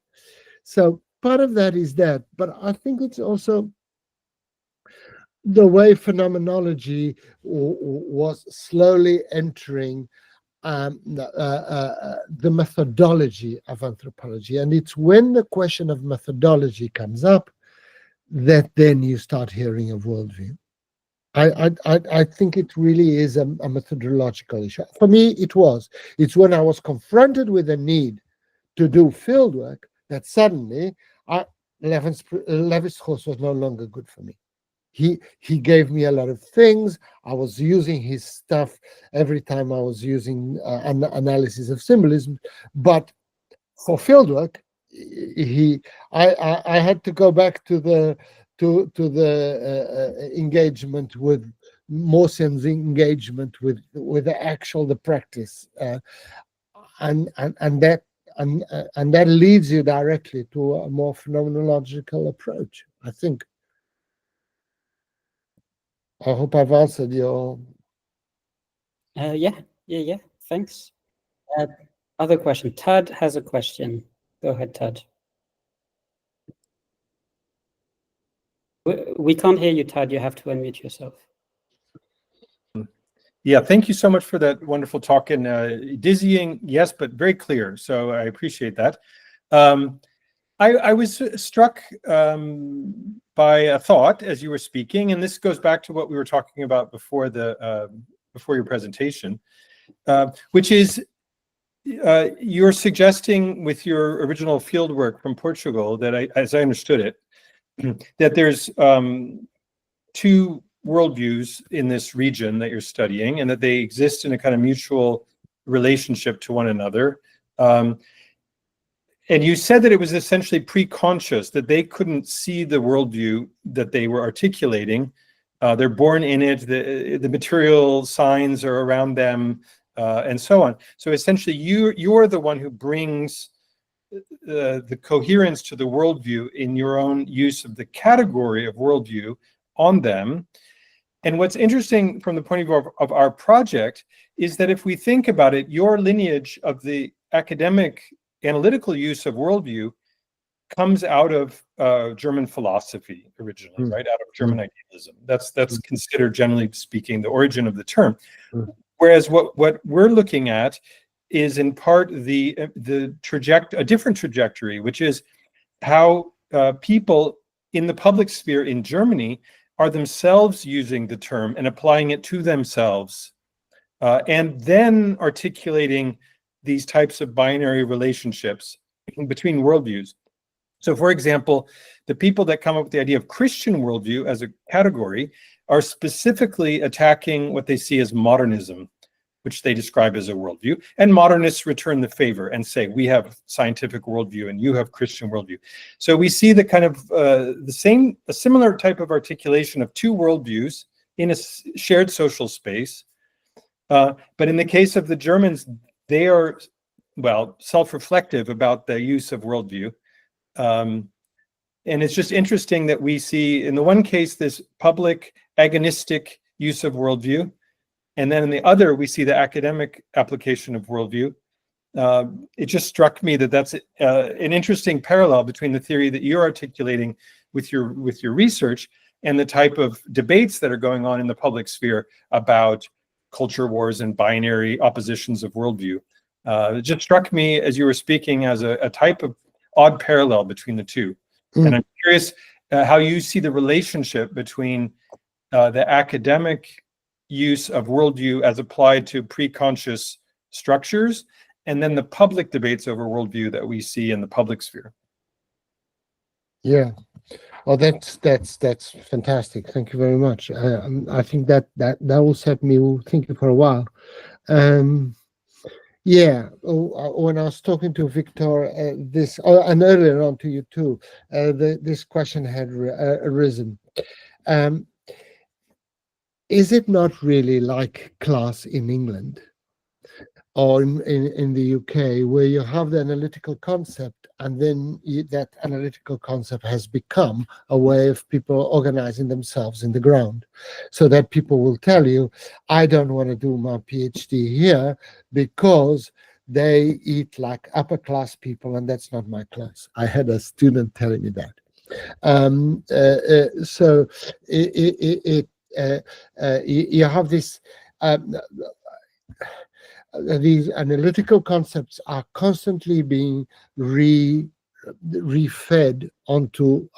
So part of that is that, but I think it's also the way phenomenology was slowly entering the methodology of anthropology. And it's when the question of methodology comes up that then you start hearing of worldview. I think it really is a methodological issue. For me, it was. It's when I was confronted with the need to do fieldwork that suddenly Lévi-Strauss was no longer good for me. He gave me a lot of things. I was using his stuff every time I was using an analysis of symbolism, but for fieldwork, I had to go back to the engagement with Mawson's engagement with the practice, and that leads you directly to a more phenomenological approach, I think. I hope I've answered your. Yeah. Thanks. Other question. Tad has a question. Go ahead, Tad. We can't hear you, Tad. You have to unmute yourself. Yeah, thank you so much for that wonderful talk, and dizzying, yes, but very clear. So I appreciate that. I was struck by a thought as you were speaking, and this goes back to what we were talking about before your presentation, which is you're suggesting with your original field work from Portugal that, as I understood it, that there's two worldviews in this region that you're studying, and that they exist in a kind of mutual relationship to one another. And you said that it was essentially pre-conscious, that they couldn't see the worldview that they were articulating. They're born in it, the material signs are around them, and so on. So essentially, you're the one who brings the coherence to the worldview in your own use of the category of worldview on them. And what's interesting from the point of view of our project is that if we think about it, your lineage of the academic analytical use of worldview comes out of German philosophy originally, right? Out of German idealism. That's considered, generally speaking, the origin of the term. Whereas what we're looking at is in part a different trajectory, which is how people in the public sphere in Germany are themselves using the term and applying it to themselves, and then articulating these types of binary relationships between worldviews. So, for example, the people that come up with the idea of Christian worldview as a category are specifically attacking what they see as modernism, which they describe as a worldview. And modernists return the favor and say, we have scientific worldview and you have Christian worldview. So we see the kind of a similar type of articulation of two worldviews in a shared social space. But in the case of the Germans, they are, well, self-reflective about the use of worldview. And it's just interesting that we see in the one case this public agonistic use of worldview, and then in the other we see the academic application of worldview. It just struck me that that's an interesting parallel between the theory that you're articulating with your research and the type of debates that are going on in the public sphere about culture wars and binary oppositions of worldview. It just struck me as you were speaking as a type of odd parallel between the two. And I'm curious how you see the relationship between the academic use of worldview as applied to pre-conscious structures and then the public debates over worldview that we see in the public sphere. Yeah. Oh, that's fantastic. Thank you very much. I think that will set me thinking for a while. Yeah, when I was talking to Victor, and earlier on to you too, this question had arisen. Is it not really like class in England or in the UK, where you have the analytical concept, and then that analytical concept has become a way of people organizing themselves in the ground, so that people will tell you, I don't want to do my PhD here because they eat like upper class people, and that's not my class. I had a student telling me that. So you have this. These analytical concepts are constantly being refed onto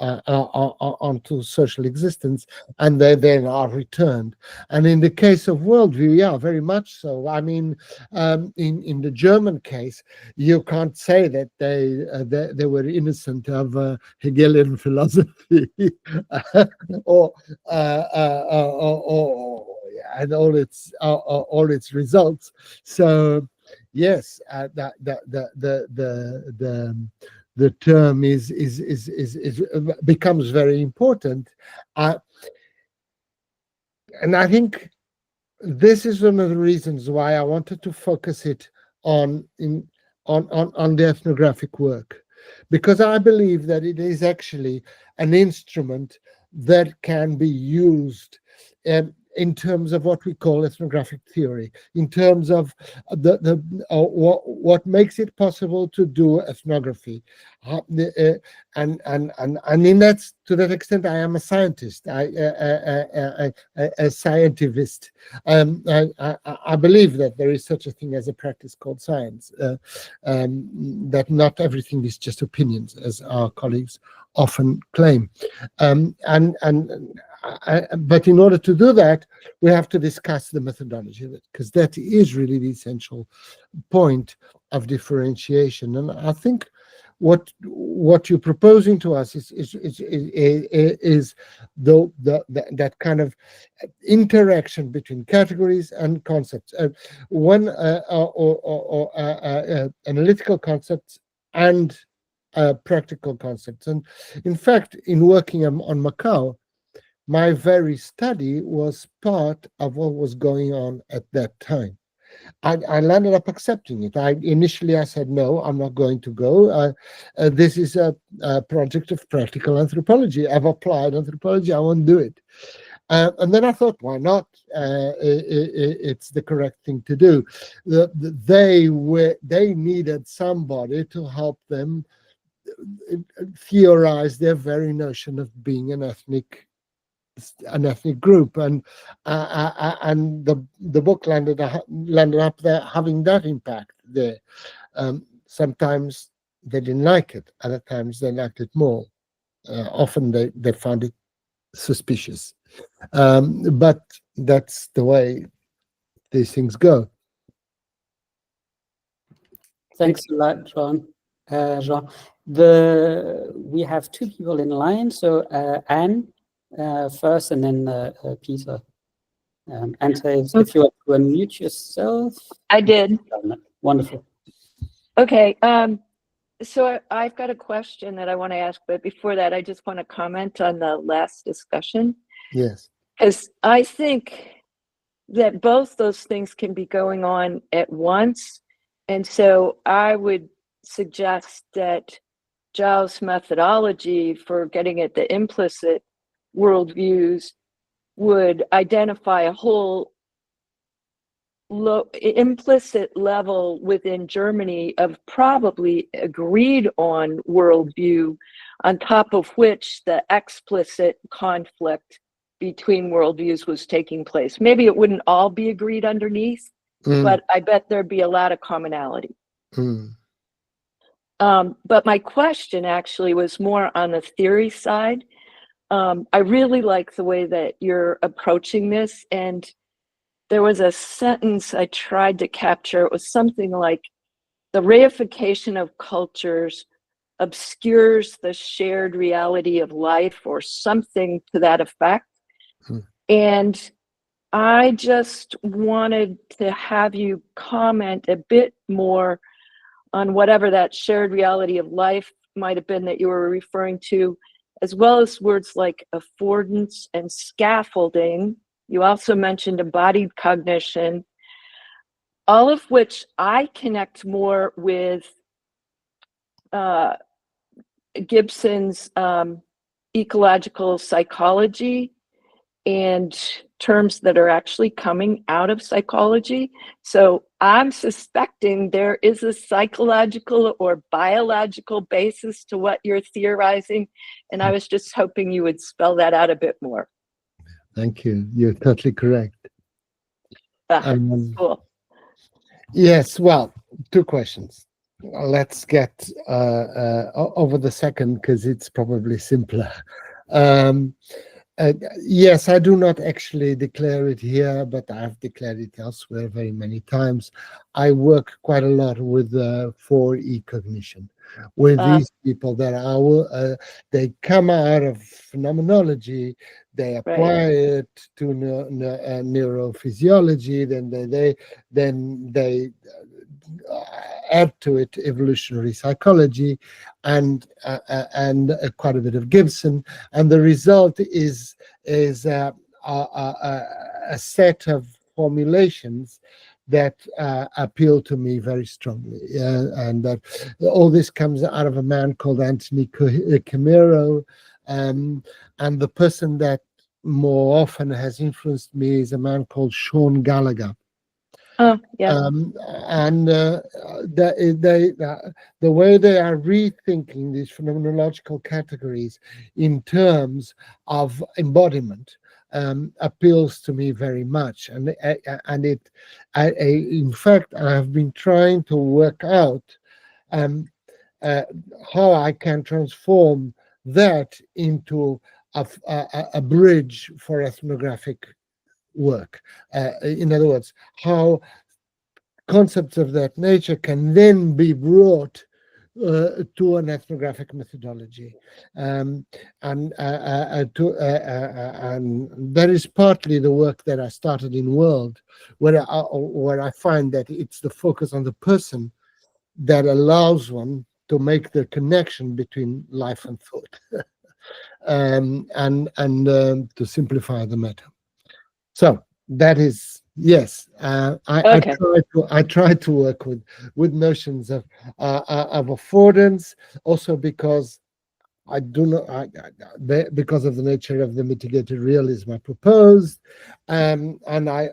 social existence, and they then are returned. And in the case of worldview, yeah, very much so. I mean, in the German case, you can't say that they were innocent of Hegelian philosophy and all its results. So yes, the term becomes very important, and I think this is one of the reasons why I wanted to focus it on the ethnographic work, because I believe that it is actually an instrument that can be used in terms of what we call ethnographic theory, in terms of what makes it possible to do ethnography, and in that, to that extent, I am a scientist, a scientivist. I believe that there is such a thing as a practice called science, that not everything is just opinions, as our colleagues often claim, but in order to do that, we have to discuss the methodology of it, because that is really the essential point of differentiation. And I think what you're proposing to us is that kind of interaction between categories and concepts, one analytical concepts and practical concepts. And in fact, in working on Macau, my very study was part of what was going on at that time. I landed up accepting it. Initially I said, no, I'm not going to go. This is a project of practical anthropology. I've applied anthropology. I won't do it. And then I thought, why not? It's the correct thing to do. They needed somebody to help them theorize their very notion of being an ethnic group, and the book landed up there having that impact there. Sometimes they didn't like it. Other times they liked it more. Often they found it suspicious. But that's the way these things go. Thanks a lot, Jean. Jean. We have two people in line, so Anne first, and then Peter. Ante, if you want to unmute yourself. I did. Wonderful. Okay. So I've got a question that I want to ask, but before that, I just want to comment on the last discussion. Yes. Because I think that both those things can be going on at once. And so I would suggest that Giles' methodology for getting at the implicit worldviews would identify a whole implicit level within Germany of probably agreed on worldview, on top of which the explicit conflict between worldviews was taking place. Maybe it wouldn't all be agreed underneath, but I bet there'd be a lot of commonality. But my question actually was more on the theory side. I really like the way that you're approaching this, and there was a sentence I tried to capture. It was something like, the reification of cultures obscures the shared reality of life, or something to that effect. And I just wanted to have you comment a bit more on whatever that shared reality of life might have been that you were referring to, as well as words like affordance and scaffolding. You also mentioned embodied cognition, all of which I connect more with Gibson's ecological psychology and terms that are actually coming out of psychology. So I'm suspecting there is a psychological or biological basis to what you're theorizing. And I was just hoping you would spell that out a bit more. Thank you. You're totally correct. Cool. Yes, well, two questions. Let's get over the second, because it's probably simpler. Yes, I do not actually declare it here, but I've declared it elsewhere very many times. I work quite a lot with 4E cognition, with these people that are they come out of phenomenology, they apply it to neurophysiology, then they add to it evolutionary psychology and quite a bit of Gibson, and the result is a set of formulations that appeal to me very strongly, and that all this comes out of a man called Anthony Camero, and the person that more often has influenced me is a man called Sean Gallagher. Oh, yeah. And the way they are rethinking these phenomenological categories in terms of embodiment appeals to me very much. And in fact, I have been trying to work out how I can transform that into a bridge for ethnographic work. In other words, how concepts of that nature can then be brought to an ethnographic methodology, and that is partly the work that I started in World, where I find that it's the focus on the person that allows one to make the connection between life and thought, and to simplify the matter. So that is, yes, I try to work with notions of affordance, also because I do not, because of the nature of the mitigated realism I proposed, and I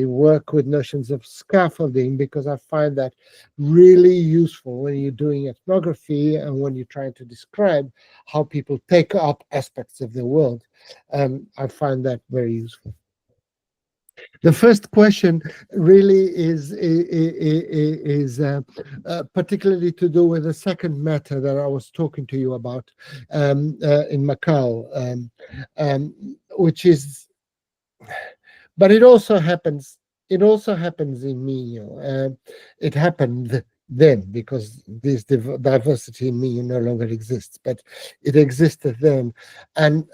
work with notions of scaffolding because I find that really useful when you're doing ethnography and when you're trying to describe how people take up aspects of the world. I find that very useful. The first question really is particularly to do with the second matter that I was talking to you about in Macau, which is, but it also happens. It also happens in Mino. It happened then because this diversity in Mino no longer exists, but it existed then, and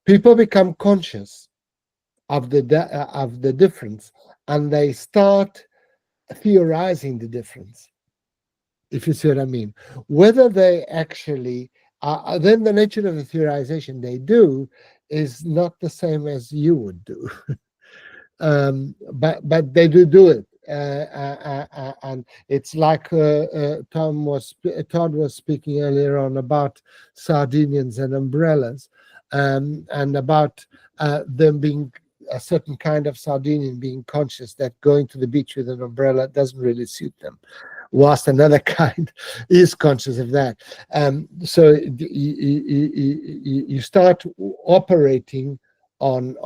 people become conscious of the difference, and they start theorizing the difference, if you see what I mean. Whether they actually then the nature of the theorization they do is not the same as you would do. But they do it, and it's like Todd was speaking earlier on about Sardinians and umbrellas, and about them being a certain kind of Sardinian being conscious that going to the beach with an umbrella doesn't really suit them, whilst another kind is conscious of that. So you start operating on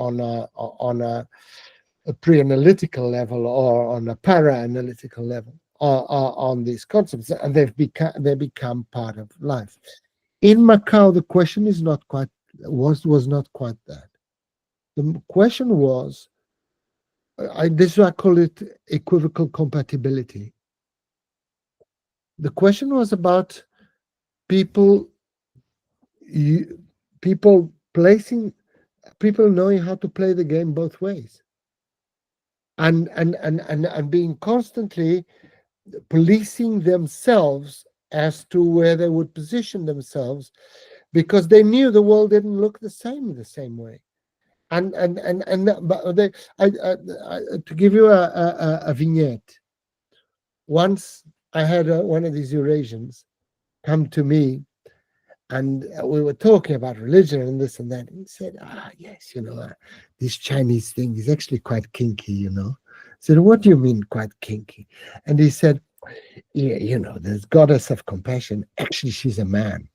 a pre-analytical level or on a para-analytical level on these concepts, and they become part of life. In Macau, the question is not quite was not quite that. The question was, this I call it equivocal compatibility. The question was about people knowing how to play the game both ways, and being constantly policing themselves as to where they would position themselves, because they knew the world didn't look the same way. But to give you a vignette, once I had one of these Eurasians come to me, and we were talking about religion and this and that. And he said, yes, this Chinese thing is actually quite kinky, I said, what do you mean quite kinky? And he said, yeah, there's goddess of compassion. Actually, she's a man.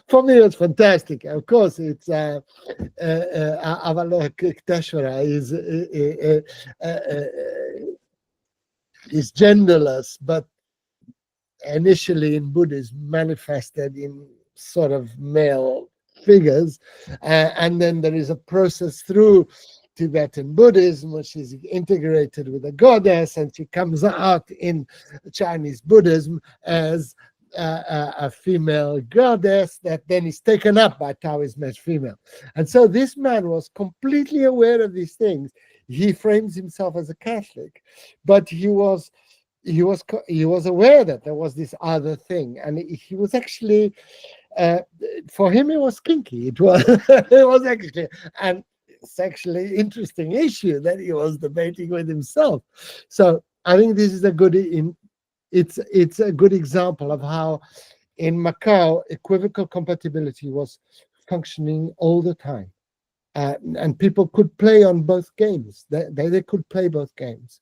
For me, it's fantastic. Of course, it's Avalokiteshvara is genderless, but initially in Buddhism manifested in sort of male figures, and then there is a process through Tibetan Buddhism which is integrated with a goddess, and she comes out in Chinese Buddhism as a female goddess that then is taken up by Taoism as female. And so this man was completely aware of these things. He frames himself as a Catholic, but he was aware that there was this other thing, and he was actually for him it was kinky. It was it was actually an sexually interesting issue that he was debating with himself. So I think this is a good it's a good example of how in Macau equivocal compatibility was functioning all the time, and people could play on both games. They could play both games.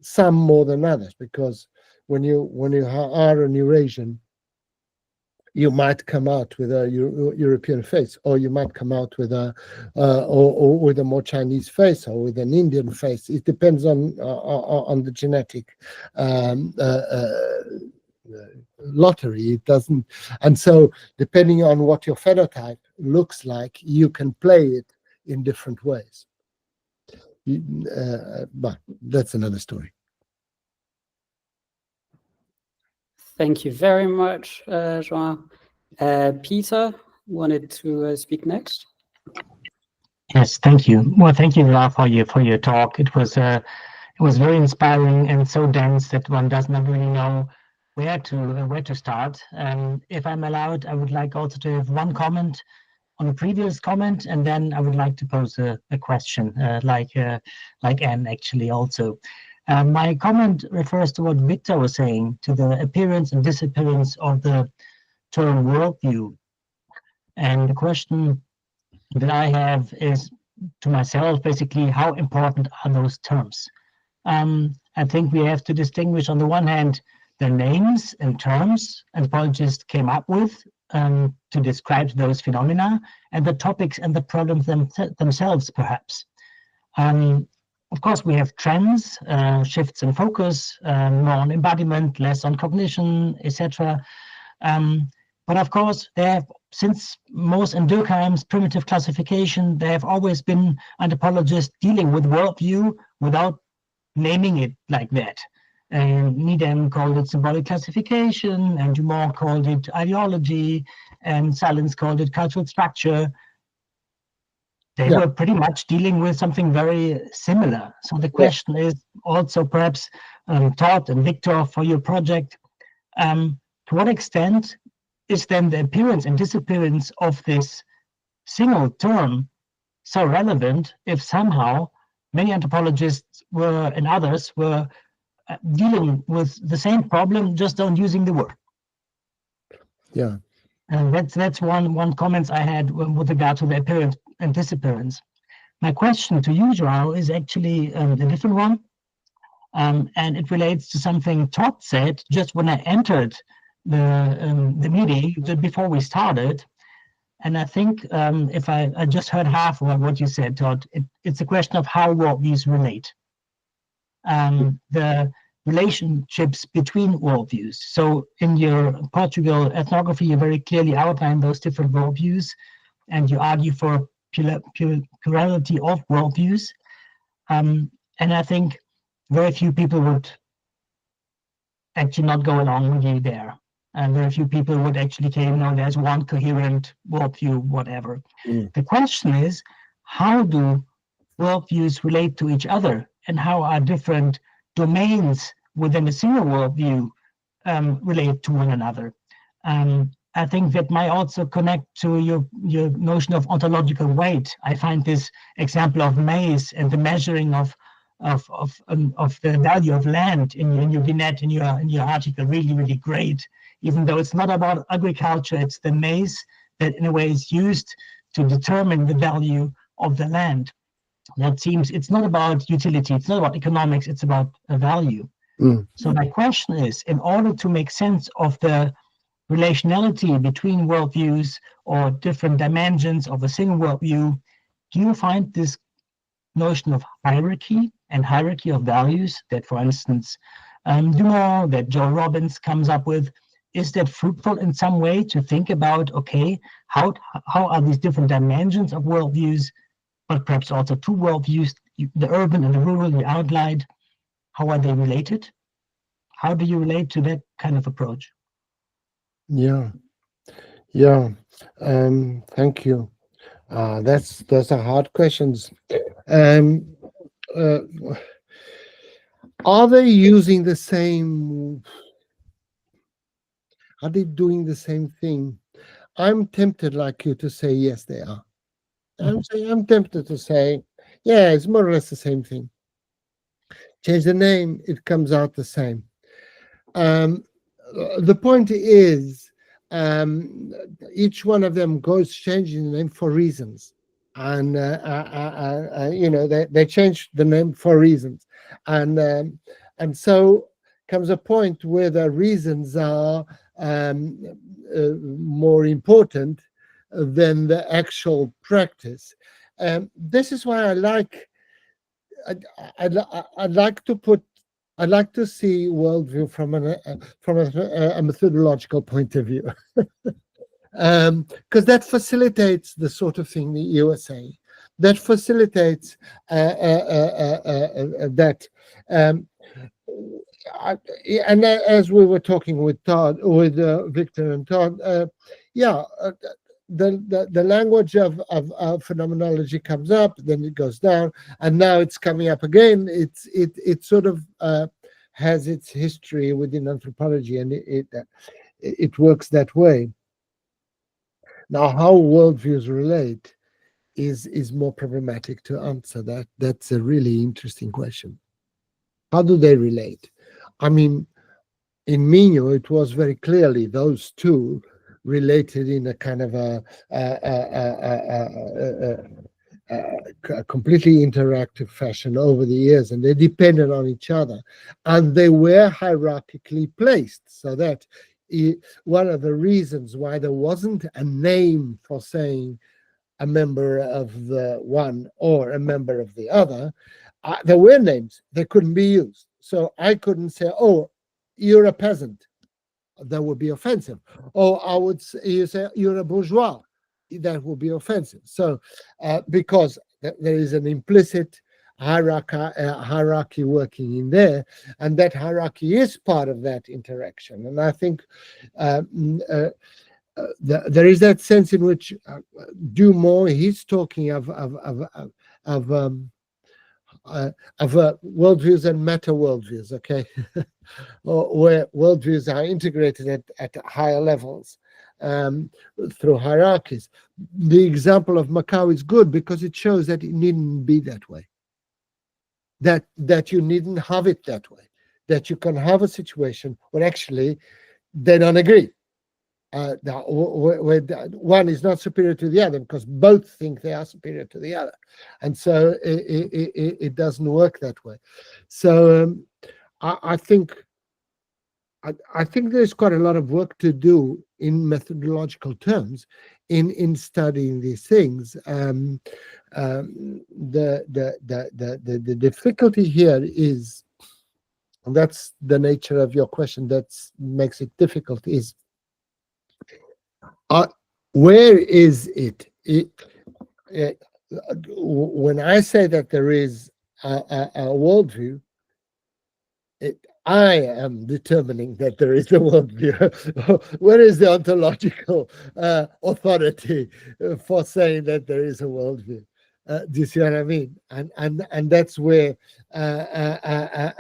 Some more than others, because when you are an Eurasian, you might come out with a European face, or you might come out with or with a more Chinese face, or with an Indian face. It depends on the genetic lottery. It doesn't, and so depending on what your phenotype looks like, you can play it in different ways. But that's another story. Thank you very much, Joan. Peter wanted to speak next. Yes, thank you. Well, thank you, Ra, for your talk. It was very inspiring and so dense that one does not really know where to start. If I'm allowed, I would like also to have one comment on a previous comment, and then I would like to pose a question, like Anne actually also. My comment refers to what Victor was saying, to the appearance and disappearance of the term worldview. And the question that I have is to myself, basically, how important are those terms? I think we have to distinguish, on the one hand, the names and terms anthropologists came up with to describe those phenomena and the topics and the problems themselves, perhaps. Of course, we have trends, shifts in focus, more on embodiment, less on cognition, etc. But of course, since Mohs and Durkheim's primitive classification, there have always been anthropologists dealing with worldview without naming it like that. Needham called it symbolic classification, and Dumont called it ideology, and Salins called it cultural structure. They were pretty much dealing with something very similar. So the question is also perhaps, Todd and Victor, for your project, to what extent is then the appearance and disappearance of this single term so relevant if somehow many anthropologists were and others were dealing with the same problem, just don't using the word? Yeah. And that's one comment I had with regard to the appearance and disappearance. My question to you, Joao, is actually a different one. And it relates to something Todd said just when I entered the meeting, before we started. And I think if I just heard half of what you said, Todd, it's a question of how worldviews relate. The relationships between worldviews. So in your Portugal ethnography, you very clearly outline those different worldviews, and you argue for plurality of worldviews. And I think very few people would actually not go along with you there. And very few people would actually claim, no, there's one coherent worldview, whatever. The question is, how do worldviews relate to each other? And how are different domains within a single worldview relate to one another? I think that might also connect to your notion of ontological weight. I find this example of maize and the measuring of the value of land in your vignette, in your article, really, really great. Even though it's not about agriculture, it's the maize that in a way is used to determine the value of the land. That seems, it's not about utility, it's not about economics, it's about a value. So my question is, in order to make sense of the relationality between worldviews or different dimensions of a single worldview, do you find this notion of hierarchy and hierarchy of values that, for instance, Dumont, that Joel Robbins comes up with, is that fruitful in some way to think about, okay, how are these different dimensions of worldviews, but perhaps also two worldviews, the urban and the rural you outlined, how are they related? How do you relate to that kind of approach? Yeah. Thank you. Those are hard questions. Are they using the same? Are they doing the same thing? I'm tempted, like you, to say yes, they are. I'm tempted to say, yeah, it's more or less the same thing. Change the name, it comes out the same. The point is, each one of them goes changing the name for reasons, and they change the name for reasons, and so comes a point where the reasons are more important than the actual practice. This is why I'd like to see worldview from a methodological point of view, because that facilitates the sort of thing that you were saying. That facilitates that. And as we were talking with Todd, with Victor and Todd, the language of phenomenology comes up, then it goes down, and now it's coming up again. It sort of has its history within anthropology, and it works that way. Now, how worldviews relate is more problematic to answer. That's a really interesting question. How do they relate? I mean, in Mignon, it was very clearly those two related in a kind of a completely interactive fashion over the years, and they depended on each other, and they were hierarchically placed so that one of the reasons why there wasn't a name for saying a member of the one or a member of the other, there were names, they couldn't be used. So I couldn't say, oh, you're a peasant. That would be offensive. Or I would say, you say, you're a bourgeois. That would be offensive. So because there is an implicit hierarchy working in there, and that hierarchy is part of that interaction. And I think there is that sense in which Dumont, he's talking of worldviews and meta worldviews, okay, where worldviews are integrated at higher levels through hierarchies. The example of Macau is good because it shows that it needn't be that way. That you needn't have it that way. That you can have a situation where actually they don't agree. Where one is not superior to the other because both think they are superior to the other, and so it doesn't work that way. So I think there's quite a lot of work to do in methodological terms in studying these things. The difficulty here is, and that's the nature of your question that makes it difficult, is where is it? When I say that there is a worldview, I am determining that there is a worldview. Where is the ontological authority for saying that there is a worldview? Do you see what I mean? And that's where I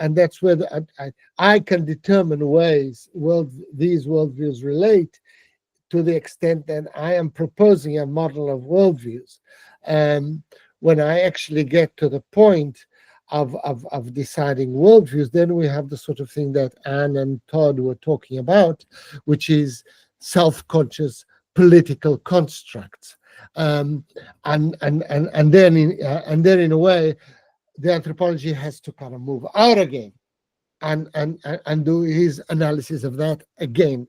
can determine ways these worldviews relate, to the extent that I am proposing a model of worldviews. When I actually get to the point of deciding worldviews, then we have the sort of thing that Anne and Todd were talking about, which is self-conscious political constructs. And then in a way, the anthropology has to kind of move out again and do his analysis of that again.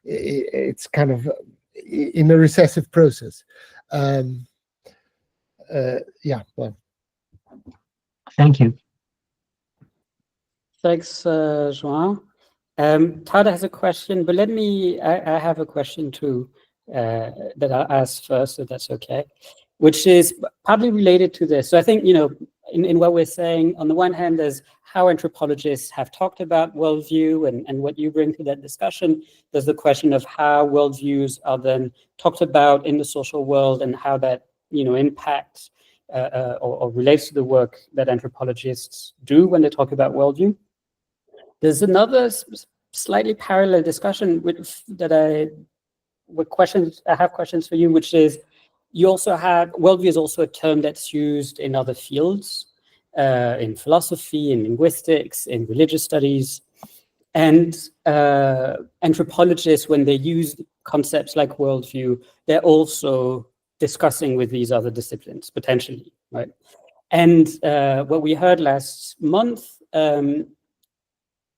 It's kind of in a recessive process. Yeah. Well. Thank you. Thanks, João. Todd has a question, but I have a question too that I'll ask first, if that's okay, which is probably related to this. So I think, in what we're saying, on the one hand, there's how anthropologists have talked about worldview and what you bring to that discussion. There's the question of how worldviews are then talked about in the social world and how that, impacts or relates to the work that anthropologists do when they talk about worldview. There's another slightly parallel discussion I have questions for you, which is, you also have, worldview is also a term that's used in other fields, in philosophy, in linguistics, in religious studies. And anthropologists, when they use concepts like worldview, they're also discussing with these other disciplines, potentially, right? And what we heard last month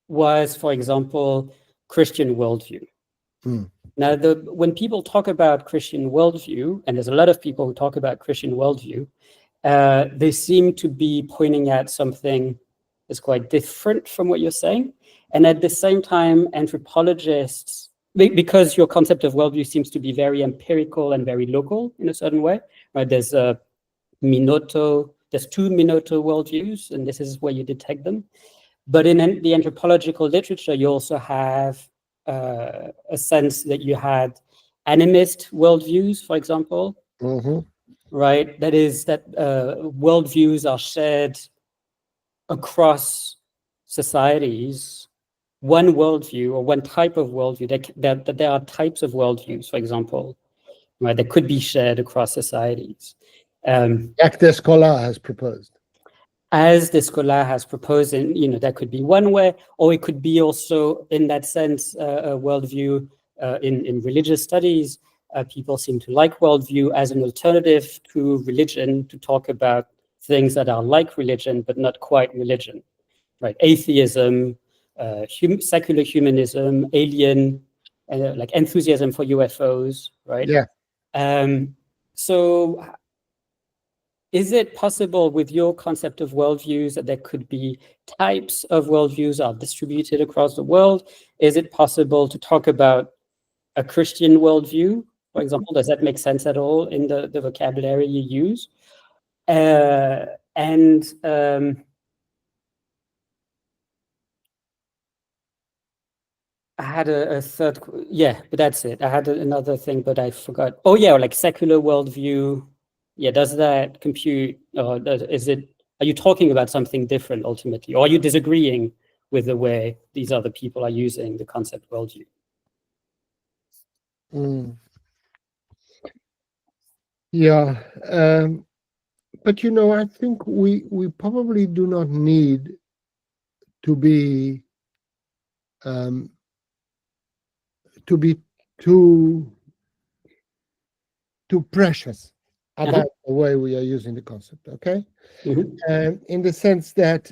was, for example, Christian worldview. Now, when people talk about Christian worldview, and there's a lot of people who talk about Christian worldview, they seem to be pointing at something that's quite different from what you're saying. And at the same time, anthropologists, because your concept of worldview seems to be very empirical and very local in a certain way, right? There's two Minoto worldviews, and this is where you detect them. But in the anthropological literature, you also have a sense that you had animist worldviews, for example, right? That is that worldviews are shared across societies. One worldview or one type of worldview, that there are types of worldviews, for example, right, that could be shared across societies. Jacques Descola has proposed. As Descola has proposed, and that could be one way, or it could be also, in that sense, a worldview in religious studies. People seem to like worldview as an alternative to religion, to talk about things that are like religion but not quite religion, right? Atheism, secular humanism, alien, like enthusiasm for UFOs, right? Yeah. So is it possible with your concept of worldviews that there could be types of worldviews are distributed across the world? Is it possible to talk about a Christian worldview, for example? Does that make sense at all in the vocabulary you use? I had a third, yeah, but that's it. I had another thing, but I forgot. Oh yeah, like secular worldview. Yeah, does that compute, or are you talking about something different ultimately? Or are you disagreeing with the way these other people are using the concept worldview? Yeah, but I think we probably do not need to be too precious about the way we are using the concept. Okay, in the sense that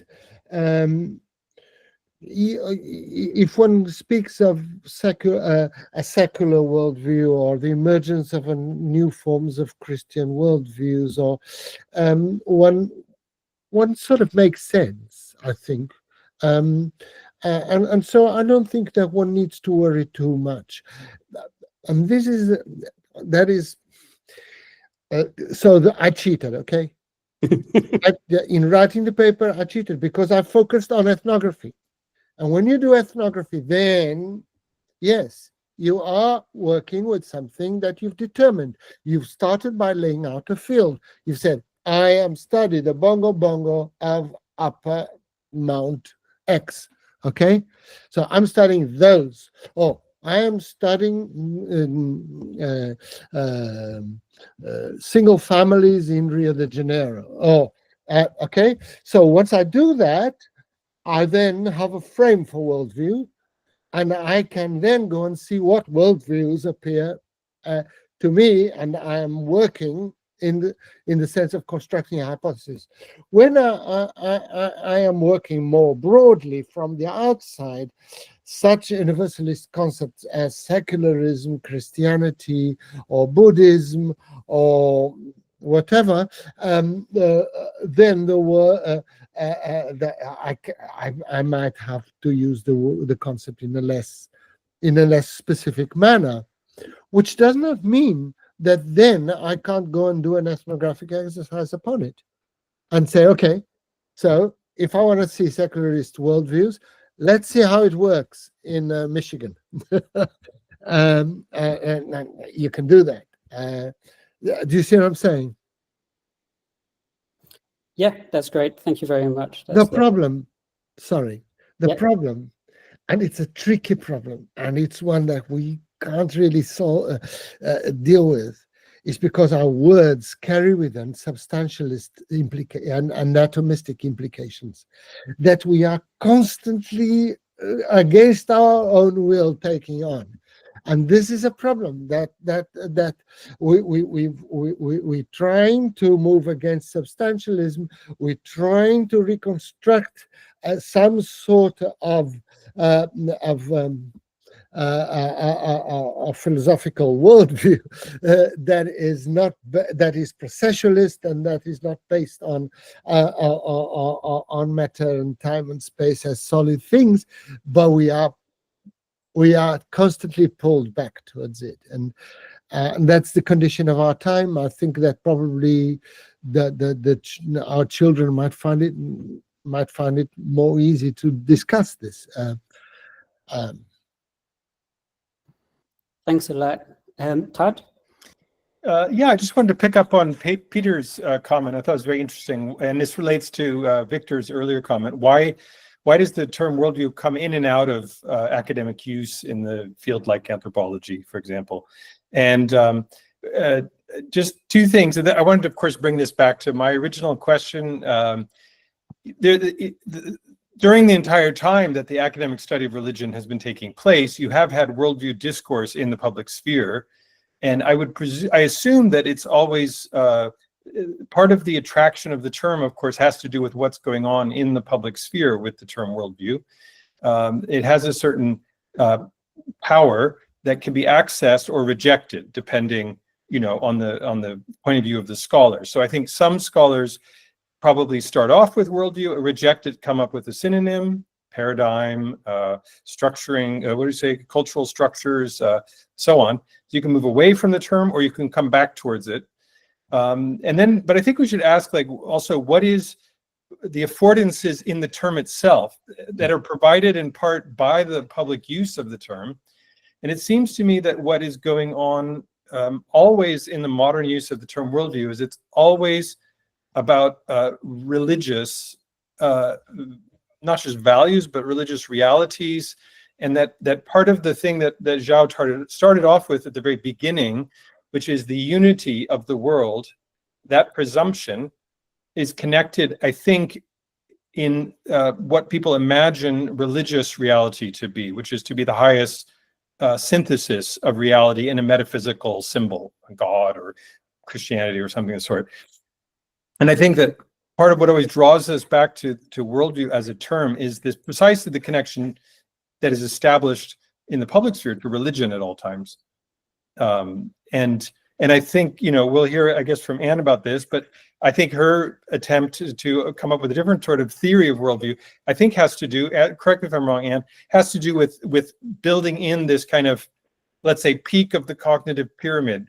if one speaks of a secular worldview, or the emergence of new forms of Christian worldviews, or one sort of makes sense, I think. And so I don't think that one needs to worry too much. And I cheated, okay? In writing the paper, I cheated because I focused on ethnography. And when you do ethnography, then, yes, you are working with something that you've determined. You've started by laying out a field. You've said, I am studying the bongo bongo of Upper Mount X. Okay? So I'm studying those. Oh, I am studying single families in Rio de Janeiro. Oh, okay. So once I do that, I then have a frame for worldview, and I can then go and see what worldviews appear to me, and I am working in the sense of constructing a hypothesis. When I am working more broadly from the outside, such universalist concepts as secularism, Christianity, or Buddhism, or whatever, then there were I might have to use the concept in a less specific manner, which does not mean that then I can't go and do an ethnographic exercise upon it and say, okay, so if I want to see secularist worldviews, let's see how it works in Michigan. And you can do that. Do you see what I'm saying? Yeah, that's great. Thank you very much. The problem, and it's a tricky problem, and it's one that we can't really deal with, is because our words carry with them substantialist and atomistic implications that we are constantly against our own will taking on. And this is a problem that we're trying to move against substantialism. We're trying to reconstruct some sort of philosophical worldview that is processualist, and that is not based on matter and time and space as solid things, but we are constantly pulled back towards it, and that's the condition of our time. I think that probably our children might find it more easy to discuss this. Thanks a lot. Todd? Yeah, I just wanted to pick up on Peter's comment. I thought it was very interesting, and this relates to Victor's earlier comment. Why does the term worldview come in and out of academic use in the field like anthropology, for example? And just two things. I wanted to, of course, bring this back to my original question. During the entire time that the academic study of religion has been taking place, you have had worldview discourse in the public sphere. And I assume that it's always part of the attraction of the term, of course, has to do with what's going on in the public sphere with the term worldview. It has a certain power that can be accessed or rejected, depending, on the point of view of the scholar. So I think some scholars probably start off with worldview, reject it, come up with a synonym, paradigm, structuring, what do you say, cultural structures, so on. So you can move away from the term, or you can come back towards it. But I think we should ask, also, what is the affordances in the term itself that are provided in part by the public use of the term. And it seems to me that what is going on always in the modern use of the term worldview is it's always about religious, not just values, but religious realities. And that part of the thing that Zhao started off with at the very beginning, which is the unity of the world, that presumption is connected, I think, in what people imagine religious reality to be, which is to be the highest synthesis of reality in a metaphysical symbol, God or Christianity or something of the sort. And I think that part of what always draws us back to worldview as a term is this precisely the connection that is established in the public sphere to religion at all times. And I think, we'll hear, I guess, from Anne about this, but I think her attempt to come up with a different sort of theory of worldview, I think has to do, correct me if I'm wrong, Anne, has to do with building in this kind of, let's say, peak of the cognitive pyramid,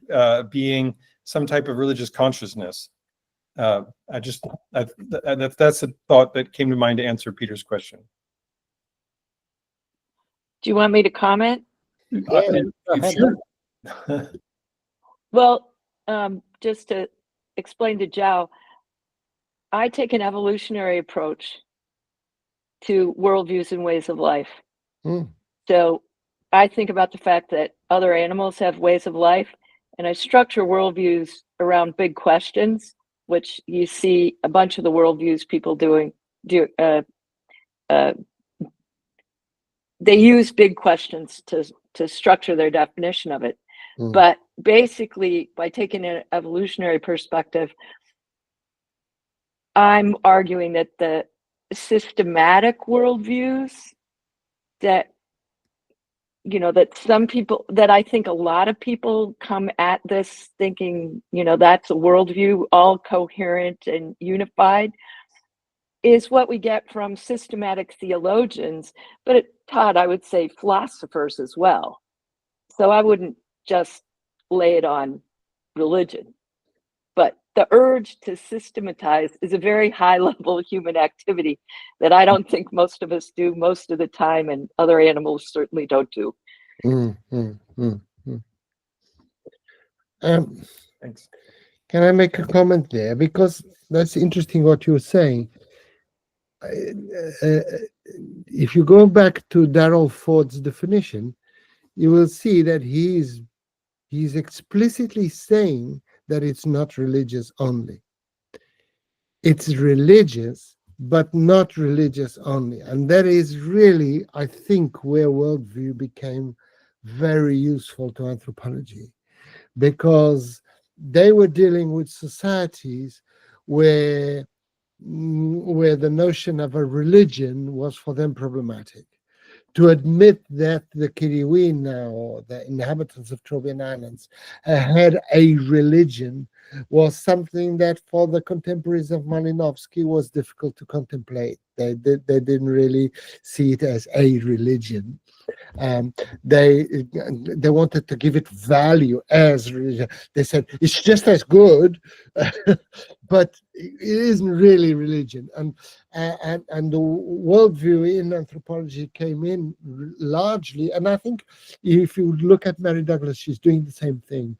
being some type of religious consciousness. That's a thought that came to mind to answer Peter's question. Do you want me to comment? Sure. Well, just to explain to Zhao, I take an evolutionary approach to worldviews and ways of life. So I think about the fact that other animals have ways of life, and I structure worldviews around big questions, which you see a bunch of the worldviews people they use big questions to structure their definition of it. But basically, by taking an evolutionary perspective, I'm arguing that the systematic worldviews that some people, that I think a lot of people come at this thinking, that's a worldview, all coherent and unified, is what we get from systematic theologians, but Todd, I would say philosophers as well. So I wouldn't just lay it on religion, but the urge to systematize is a very high level human activity that I don't think most of us do most of the time, and other animals certainly don't do. Thanks. Can I make a comment there? Because that's interesting what you're saying. If you go back to Darrell Ford's definition, you will see that he's explicitly saying that it's not religious only. It's religious, but not religious only. And that is really, I think, where worldview became very useful to anthropology, because they were dealing with societies where the notion of a religion was for them problematic. To admit that the Kiriwina, or the inhabitants of Trobriand Islands, had a religion was something that for the contemporaries of Malinowski was difficult to contemplate. They didn't really see it as a religion. They wanted to give it value as religion. They said it's just as good, but it isn't really religion. And the worldview in anthropology came in largely, and I think if you look at Mary Douglas, she's doing the same thing,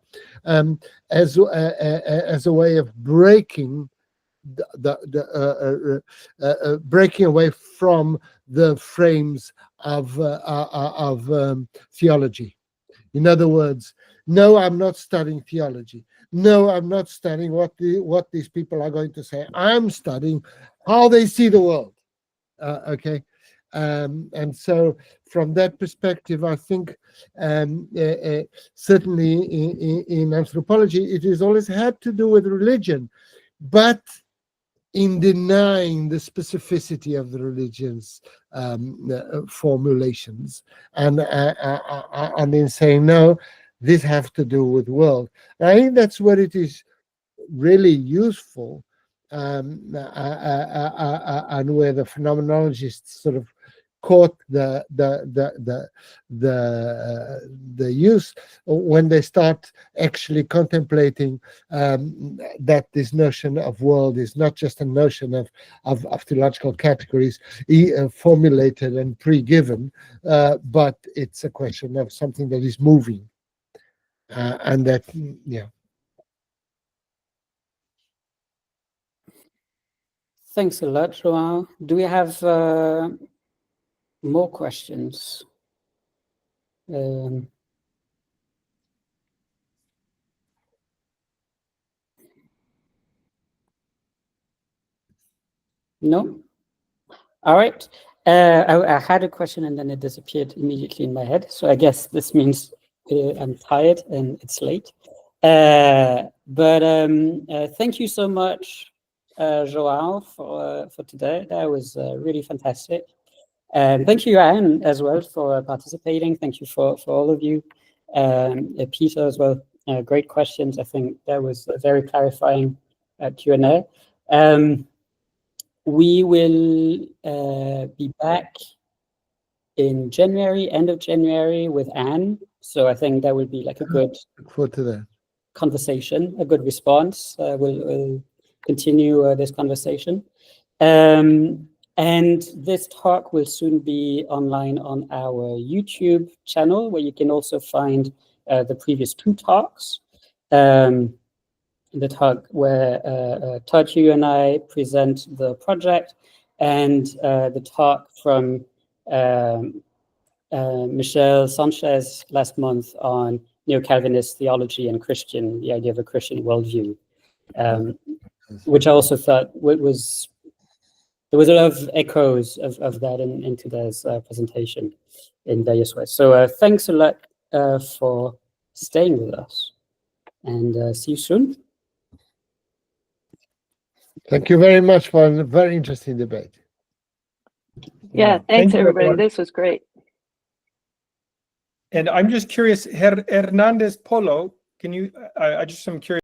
as a way of breaking breaking away from the frames of theology. In other words, no, I'm not studying theology. No, I'm not studying what these people are going to say. I'm studying how they see the world. Okay. And so from that perspective, I think certainly in anthropology, it has always had to do with religion. But in denying the specificity of the religion's formulations, and in saying, no, this has to do with world. And I think that's where it is really useful, and where the phenomenologists sort of caught the use, when they start actually contemplating that this notion of world is not just a notion of theological categories formulated and pre-given, but it's a question of something that is moving, and that, yeah. Thanks a lot, Joao. Do we have more questions? No? All right. I had a question and then it disappeared immediately in my head. So I guess this means I'm tired and it's late. But thank you so much, Joao, for today. That was really fantastic. And thank you, Anne, as well, for participating. Thank you for all of you. Peter as well. Great questions. I think that was a very clarifying Q&A. We will be back in January, end of January, with Anne. So I think that will be like a good conversation, a good response. We'll continue this conversation. And this talk will soon be online on our YouTube channel, where you can also find the previous 2 talks. The talk where Todd, you and I present the project, and the talk from Michelle Sanchez last month on Neo-Calvinist theology and the idea of a Christian worldview, which I also thought there was a lot of echoes of that in today's presentation in various ways. So thanks a lot for staying with us, and see you soon. Thank you very much for a very interesting debate. Yeah, thanks, you, everybody. everyone. This was great. And I'm just curious, Hernandez Polo, can you, I just am curious.